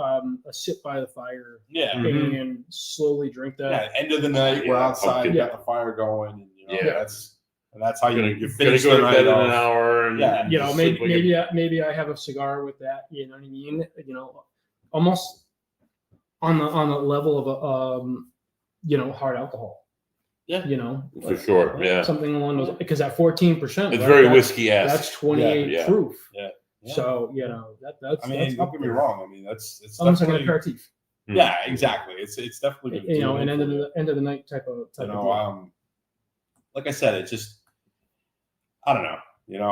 Speaker 2: sit by the fire
Speaker 3: Yeah.
Speaker 1: Mhm.
Speaker 2: and slowly drink that.
Speaker 3: Yeah. End of the night, we're
Speaker 1: Yeah,
Speaker 3: outside,
Speaker 1: pumpkin.
Speaker 3: got the fire going, and
Speaker 1: Yeah.
Speaker 3: that's how you
Speaker 1: Gonna
Speaker 3: finish
Speaker 1: go
Speaker 3: the
Speaker 1: to
Speaker 3: night
Speaker 1: bed in an
Speaker 3: off.
Speaker 1: hour. And,
Speaker 3: Yeah.
Speaker 1: and
Speaker 2: You know,
Speaker 1: just
Speaker 2: maybe
Speaker 1: sleep like
Speaker 2: maybe I have a cigar with that. You know what I mean? You know, almost on the level of a hard alcohol.
Speaker 3: Yeah.
Speaker 2: You know,
Speaker 1: For sure, yeah.
Speaker 2: something along those, because at 14%,
Speaker 1: It's
Speaker 2: right,
Speaker 1: very
Speaker 2: that's-
Speaker 1: whiskey esque.
Speaker 2: That's 28
Speaker 1: Yeah.
Speaker 2: proof.
Speaker 3: Yeah.
Speaker 2: So you know that's.
Speaker 3: I mean,
Speaker 2: that's
Speaker 3: don't
Speaker 2: up
Speaker 3: get me
Speaker 2: there.
Speaker 3: wrong. I mean, it's
Speaker 2: Almost like an
Speaker 3: definitely.
Speaker 2: aperitif.
Speaker 3: Yeah, exactly. It's definitely. gonna
Speaker 2: You know,
Speaker 3: do
Speaker 2: an
Speaker 3: it
Speaker 2: end of
Speaker 3: for you.
Speaker 2: the night type of
Speaker 3: You
Speaker 2: deal.
Speaker 3: know, like I said, it's just. I don't know. You know,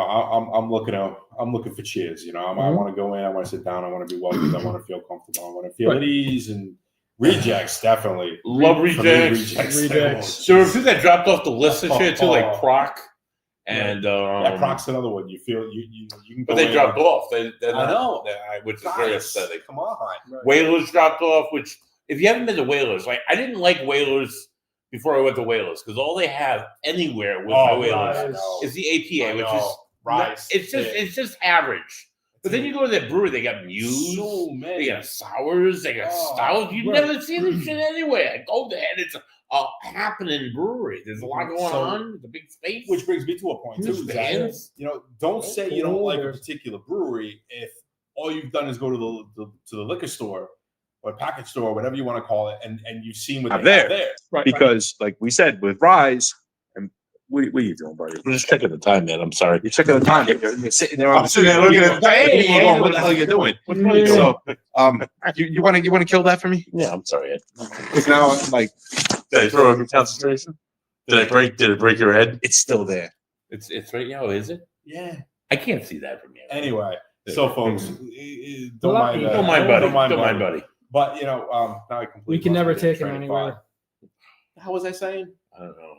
Speaker 3: I'm looking for cheers. You know, I
Speaker 2: Mhm.
Speaker 3: want to go in. I want to sit down. I want to be welcomed. I want to feel comfortable. I want to feel
Speaker 2: Right.
Speaker 3: at ease. And rejects definitely.
Speaker 1: Love
Speaker 3: For me,
Speaker 1: rejects.
Speaker 2: Rejects.
Speaker 1: So if you that dropped off the list this year too, like Proc, and
Speaker 3: Yeah, Proc's another one. You feel you can.
Speaker 1: but
Speaker 3: go
Speaker 1: they
Speaker 3: in
Speaker 1: dropped
Speaker 3: and-
Speaker 1: off. They're
Speaker 3: I
Speaker 1: not-
Speaker 3: know.
Speaker 1: which is very
Speaker 3: Guys,
Speaker 1: aesthetic.
Speaker 3: Come on.
Speaker 2: Right.
Speaker 1: Whalers dropped off, which if you haven't been to Whalers, like I didn't like Whalers before I went to Whalers because all they have anywhere with my Whalers
Speaker 2: Rise.
Speaker 1: is the APA, which is
Speaker 3: Rise.
Speaker 1: it's just average. But then you go to that brewery, they got Muse,
Speaker 3: So
Speaker 1: they
Speaker 3: many.
Speaker 1: got sours, they got
Speaker 3: Oh,
Speaker 1: stouts. You
Speaker 2: right.
Speaker 1: never see this shit anywhere. I go there and it's a happening brewery. There's a lot going
Speaker 3: So-
Speaker 1: on. It's a big space.
Speaker 3: Which brings me to a point too.
Speaker 1: There's
Speaker 3: Zach.
Speaker 1: bands.
Speaker 3: You know, don't say you don't
Speaker 2: Oh,
Speaker 3: like a
Speaker 2: there's-
Speaker 3: particular brewery if all you've done is go to the liquor store or package store, whatever you want to call it, and you've seen what
Speaker 4: Have
Speaker 3: they have
Speaker 4: there.
Speaker 3: there.
Speaker 2: Right.
Speaker 4: Because, like we said, with Rise, and what are you doing, buddy?
Speaker 1: I'm just checking the time, man. I'm sorry.
Speaker 4: You're checking the time. You're sitting there.
Speaker 3: I'm sitting there looking at the
Speaker 4: Hey,
Speaker 3: time.
Speaker 4: going, what the hell are you doing? So, you want to kill that for me?
Speaker 1: Yeah, I'm sorry. Ed.
Speaker 4: Because now I'm like,
Speaker 1: Did I throw a concentration? Did it break your head?
Speaker 4: it's still there.
Speaker 1: It's right now, is it?
Speaker 3: Yeah.
Speaker 1: I can't see that from here.
Speaker 3: Anyway, so folks, don't mind that.
Speaker 1: Don't mind, buddy.
Speaker 3: Don't mind,
Speaker 1: Don't mind,
Speaker 3: buddy.
Speaker 1: buddy.
Speaker 3: But now I completely.
Speaker 2: We can
Speaker 3: lost
Speaker 2: never
Speaker 3: my
Speaker 2: take him
Speaker 3: train of
Speaker 2: anywhere.
Speaker 3: thought. How was I saying?
Speaker 1: I don't know.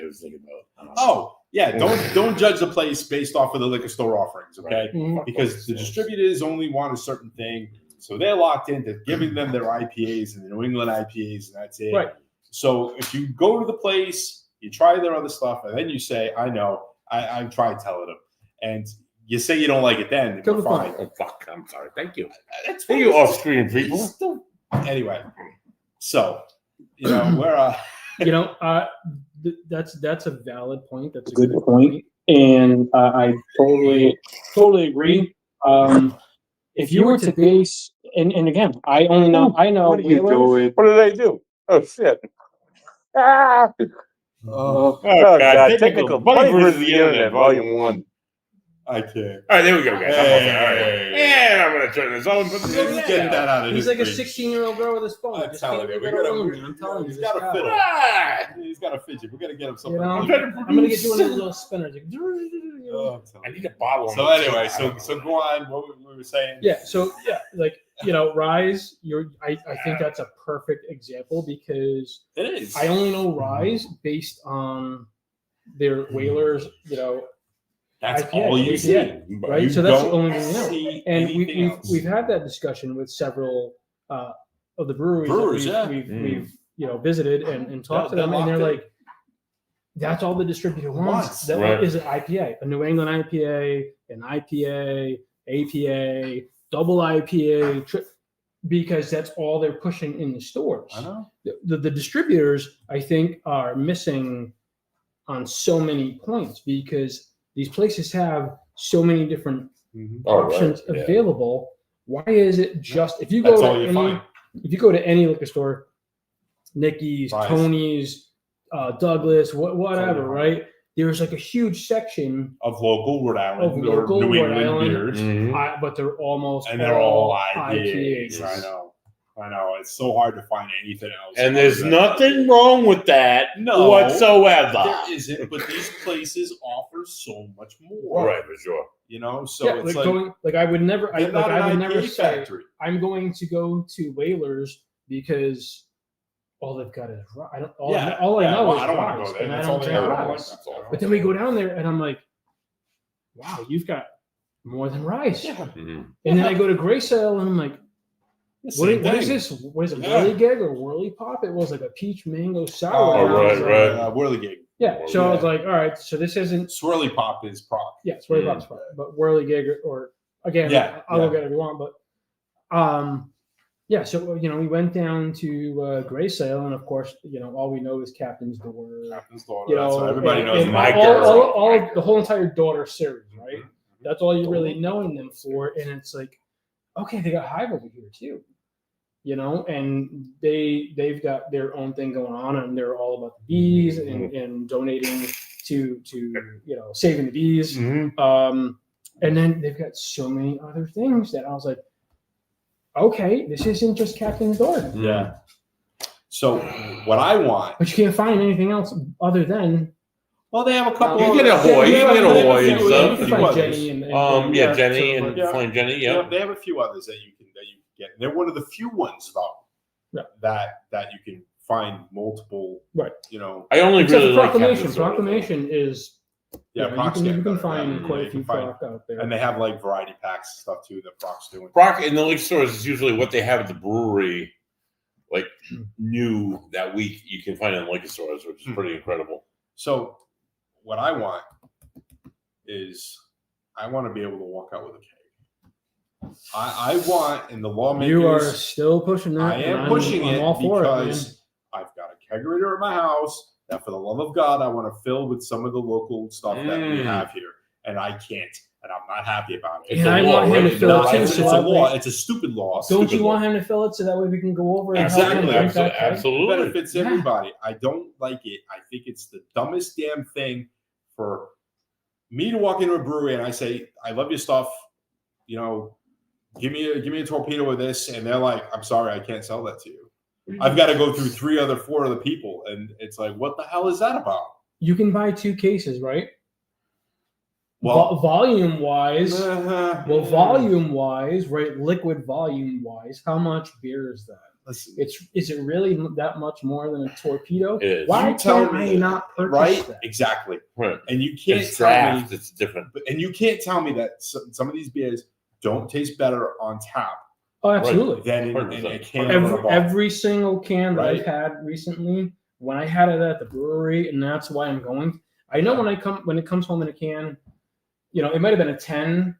Speaker 1: I was thinking about.
Speaker 3: Oh, yeah. Don't judge the place based off of the liquor store offerings, okay?
Speaker 2: Mhm.
Speaker 3: Because the distributors only want a certain thing, so they're locked into giving them their IPAs and the New England IPAs, and that's it.
Speaker 2: Right.
Speaker 3: So if you go to the place, you try their other stuff, and then you say, "I know, I've tried telling them," and you say you don't like it, then
Speaker 2: Kill
Speaker 3: we're
Speaker 2: the
Speaker 3: fine.
Speaker 1: Oh fuck! I'm sorry. Thank you.
Speaker 3: That's
Speaker 1: Thank you, off-screen people.
Speaker 3: Anyway, so you know we're
Speaker 2: You know, that's a valid point. That's a good point, and I totally agree. If you were to base, and again, I know.
Speaker 4: What are you doing?
Speaker 1: What did I do? Oh shit! Ah!
Speaker 3: oh,
Speaker 1: Oh god! Technical Buddy versus the Internet, Volume 1.
Speaker 3: I can't.
Speaker 1: All right, there we go, guys. I'm okay. All right.
Speaker 3: Hey.
Speaker 1: And I'm gonna turn this on. But
Speaker 3: Let's get that out of
Speaker 2: He's
Speaker 3: his
Speaker 2: like a
Speaker 3: reach.
Speaker 2: 16-year-old girl with his phone.
Speaker 3: I'm
Speaker 2: Just
Speaker 3: telling
Speaker 2: can't
Speaker 3: you,
Speaker 2: leave
Speaker 3: we
Speaker 2: it
Speaker 3: gotta-
Speaker 2: alone, man. I'm telling you,
Speaker 3: he's
Speaker 2: this
Speaker 3: got a
Speaker 2: guy.
Speaker 3: fiddle.
Speaker 1: Ah!
Speaker 3: He's got a fidget. We got to get him something.
Speaker 2: You know,
Speaker 1: I'm trying to
Speaker 2: I'm gonna get
Speaker 1: produce.
Speaker 2: you one of those little spinners. Like,
Speaker 3: Oh, I'm telling
Speaker 1: I
Speaker 3: you.
Speaker 1: need a bottle.
Speaker 3: So anyway, so go on. What we were saying?
Speaker 2: yeah. So yeah, like Rise. I think that's a perfect example because
Speaker 3: It is.
Speaker 2: I only know Rise based on their Whalers.
Speaker 3: That's
Speaker 2: IPA,
Speaker 3: all you
Speaker 2: yeah,
Speaker 3: see,
Speaker 2: right?
Speaker 3: You
Speaker 2: So that's the
Speaker 3: don't
Speaker 2: only thing you know.
Speaker 3: see
Speaker 2: And
Speaker 3: anything else.
Speaker 2: we've had that discussion with several of the breweries
Speaker 3: Brewers,
Speaker 2: that
Speaker 3: yeah.
Speaker 2: we've visited and talked to
Speaker 3: they're
Speaker 2: them, and they're
Speaker 3: locked in.
Speaker 2: like, that's all the distributor wants.
Speaker 3: Wants,
Speaker 2: That
Speaker 1: right.
Speaker 2: is an IPA, a New England IPA, an IPA, APA, double IPA. because that's all they're pushing in the stores.
Speaker 3: I know.
Speaker 2: The distributors, I think, are missing on so many points because these places have so many different options available. Why is it just if you go to any liquor store, Nicky's, Tony's, Douglas, whatever, right? There's like a huge section
Speaker 3: of local Rhode Island or New England beers,
Speaker 2: but they're almost
Speaker 3: they're all
Speaker 2: IPAs.
Speaker 3: I know. It's so hard to find anything else.
Speaker 1: And there's nothing wrong with that whatsoever.
Speaker 3: There isn't, but these places offer so much more.
Speaker 1: Right, for sure.
Speaker 3: You know, so it's
Speaker 2: I would never, I would never say
Speaker 3: factory.
Speaker 2: I'm going to go to Whalers because all they've got is rye. I don't know is
Speaker 3: I don't
Speaker 2: rye,
Speaker 3: want to go there.
Speaker 2: and I
Speaker 3: That's
Speaker 2: don't
Speaker 3: all they
Speaker 2: drink
Speaker 3: have.
Speaker 2: rye. But then we go down there, and I'm like, wow, you've got more than rice.
Speaker 3: Yeah.
Speaker 1: Mm-hmm.
Speaker 2: And then I go to Gray Sale, and I'm like, what is this? What is it? Whirligig or Whirly Pop? It was like a peach mango sour.
Speaker 1: Oh, right.
Speaker 3: Whirligig.
Speaker 2: Yeah. So I was like, all right. So this isn't
Speaker 3: Swirly Pop is Proc.
Speaker 2: Yeah, Swirly Pop's Proc. But Whirligig or again, I'll look at it if you want. But yeah. So we went down to Gray Sale, and of course, all we know is Captain's Door.
Speaker 3: Captain's Door. That's what everybody knows.
Speaker 2: And all the whole entire daughter series, right? That's all you're really knowing them for, and it's like, okay, they got Hive over here too. And they've got their own thing going on, and they're all about the bees and donating to saving the bees. And then they've got so many other things that I was like, okay, this isn't just Captain's Door.
Speaker 3: Yeah. So what I want,
Speaker 2: but you can't find anything else other than.
Speaker 3: Well, they have a couple.
Speaker 1: You get a Hoy, and stuff.
Speaker 2: You can find Jenny and
Speaker 1: Jenny and Flame Jenny. Yeah,
Speaker 3: they have a few others that you can get. And they're one of the few ones though that you can find multiple.
Speaker 2: Right.
Speaker 1: I only really like
Speaker 2: Proclamation. Proclamation is. You can find quite a few Proc out there,
Speaker 3: and they have like variety packs and stuff too that Proc's doing.
Speaker 1: Proc in the liquor stores is usually what they have at the brewery, like new that week. You can find in liquor stores, which is pretty incredible.
Speaker 3: So, what I want is I want to be able to walk out with a keg. I want, and the lawmakers.
Speaker 2: You are still pushing that.
Speaker 3: I am pushing it because I've got a kegerator at my house that, for the love of God, I want to fill with some of the local stuff that we have here, and I can't, and I'm not happy about it.
Speaker 2: And I want him to fill it too.
Speaker 3: It's a law. It's a stupid law.
Speaker 2: Don't you want him to fill it so that way we can go over?
Speaker 1: Exactly. Absolutely.
Speaker 3: It benefits everybody. I don't like it. I think it's the dumbest damn thing for me to walk into a brewery and I say, I love your stuff. Give me a torpedo of this, and they're like, I'm sorry, I can't sell that to you. I've got to go through 4 other people, and it's like, what the hell is that about?
Speaker 2: You can buy 2 cases, right?
Speaker 3: Well,
Speaker 2: volume wise, right? Liquid volume wise, how much beer is that?
Speaker 3: Listen,
Speaker 2: is it really that much more than a torpedo?
Speaker 1: It is.
Speaker 2: Why can't I not purchase that?
Speaker 3: Exactly.
Speaker 1: Right.
Speaker 3: And you can't
Speaker 1: it's draft. It's different.
Speaker 3: And you can't tell me that some of these beers don't taste better on tap.
Speaker 2: Oh, absolutely.
Speaker 3: Than in a can.
Speaker 2: Every single can that I've had recently, when I had it at the brewery, and that's why I'm going. I know when it comes home in a can, it might have been a 10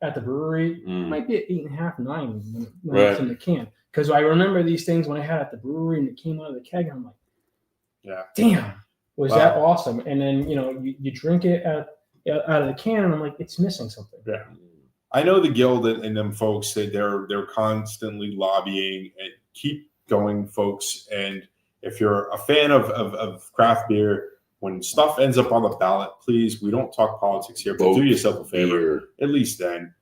Speaker 2: at the brewery. It might be an 8.5, 9 when it's in the can. Because I remember these things when I had at the brewery and it came out of the keg, and I'm like, damn, was that awesome? And then you drink it out of the can, and I'm like, it's missing something.
Speaker 3: Yeah. I know the guild and them folks that they're constantly lobbying, and keep going, folks. And if you're a fan of craft beer, when stuff ends up on the ballot, please, we don't talk politics here, but do yourself a favor. At least then,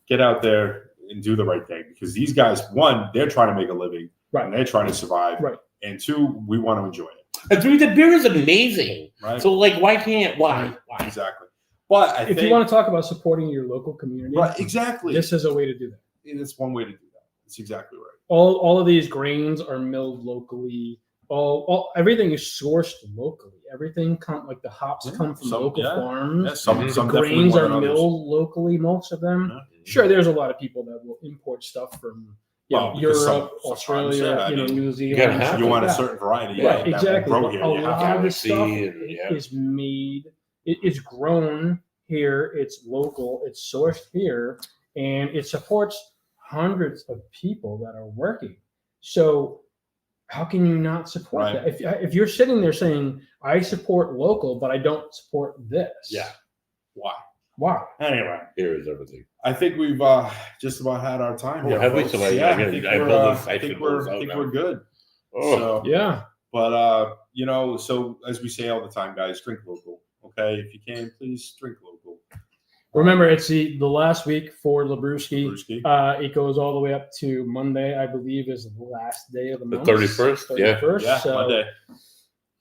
Speaker 3: get out there and do the right thing, because these guys, 1, they're trying to make a living,
Speaker 2: right?
Speaker 3: And they're trying to survive,
Speaker 2: right?
Speaker 3: And 2, we want to enjoy it.
Speaker 1: And 3, the beer is amazing, right? So why?
Speaker 3: Exactly. But I think
Speaker 2: you want to talk about supporting your local community,
Speaker 3: right? Exactly.
Speaker 2: This is a way to do that.
Speaker 3: It's one way to do that. It's exactly right.
Speaker 2: All of these grains are milled locally. Everything is sourced locally. Everything the hops come from local farms.
Speaker 3: Yeah, some
Speaker 2: the grains are milled locally. Most of them. Sure, there's a lot of people that will import stuff from Europe, Australia, New Zealand.
Speaker 3: You want a certain variety,
Speaker 2: right? Exactly. A lot of this stuff is made. It is grown here. It's local. It's sourced here, and it supports hundreds of people that are working. So how can you not support
Speaker 3: Right.
Speaker 2: that? If you're sitting there saying, I support local, but I don't support this.
Speaker 3: Yeah. Why?
Speaker 2: Why?
Speaker 1: Anyway, here is everything.
Speaker 3: I think we've just about had our time here.
Speaker 1: Have we?
Speaker 3: folks.
Speaker 1: So I
Speaker 3: think
Speaker 1: I
Speaker 3: we're,
Speaker 1: build this-
Speaker 3: I
Speaker 1: I
Speaker 3: think
Speaker 1: should build this
Speaker 3: we're, I
Speaker 1: out
Speaker 3: think
Speaker 1: now.
Speaker 3: we're good.
Speaker 1: Oh,
Speaker 3: So,
Speaker 2: Yeah.
Speaker 3: but so as we say all the time, guys, drink local. Okay, if you can, please drink local.
Speaker 2: Remember, it's the last week for Labruski.
Speaker 3: Brewski.
Speaker 2: It goes all the way up to Monday, I believe, is the last day of the
Speaker 1: the
Speaker 2: month.
Speaker 1: 31st. Yeah.
Speaker 2: 31st.
Speaker 3: Yeah,
Speaker 2: So,
Speaker 3: Monday.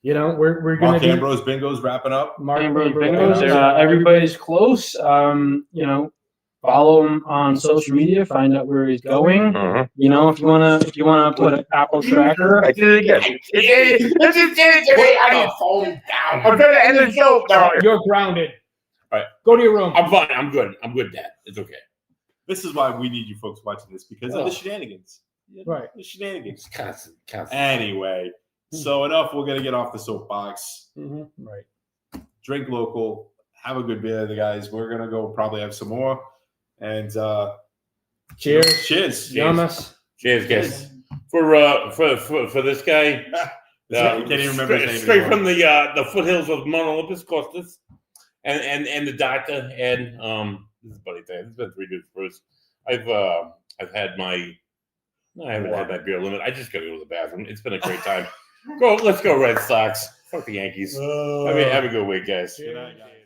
Speaker 2: We're going to
Speaker 3: Mark
Speaker 2: be
Speaker 3: Ambrose Bingo's wrapping up.
Speaker 2: Mark
Speaker 5: Ambrose
Speaker 2: Ambrose.
Speaker 5: Bingos.
Speaker 2: Everybody's close. Follow him on social media. Find out where he's going.
Speaker 1: Uh-huh.
Speaker 2: If you wanna put an Apple tracker.
Speaker 1: I did it again. Let's just get it to me. I need
Speaker 3: phone down.
Speaker 1: I'm trying to end the show. No,
Speaker 2: You're grounded.
Speaker 3: All right.
Speaker 2: Go to your room.
Speaker 1: I'm fine. I'm good. I'm good, Dad. It's okay.
Speaker 3: This is why we need you folks watching this because of the shenanigans.
Speaker 2: Right.
Speaker 3: The shenanigans.
Speaker 1: It's constant.
Speaker 3: Anyway, so enough. We're gonna get off the soapbox.
Speaker 2: Right.
Speaker 3: Drink local. Have a good beer, the guys. We're gonna go probably have some more. And
Speaker 2: Cheers.
Speaker 3: cheers.
Speaker 2: Yamas.
Speaker 1: Cheers, guys. For this guy,
Speaker 3: You can't even remember his name
Speaker 1: straight
Speaker 3: anymore.
Speaker 1: from the foothills of Mount Olympus, Costas, and the doctor, and this is Buddy Thing. This has been 3 Dudes Brews. I've had my. No, I haven't had my beer limit. I just got to go to the bathroom. It's been a great time. Let's go Red Sox. Fuck the Yankees. Have a good week, guys.
Speaker 3: Good night, guys.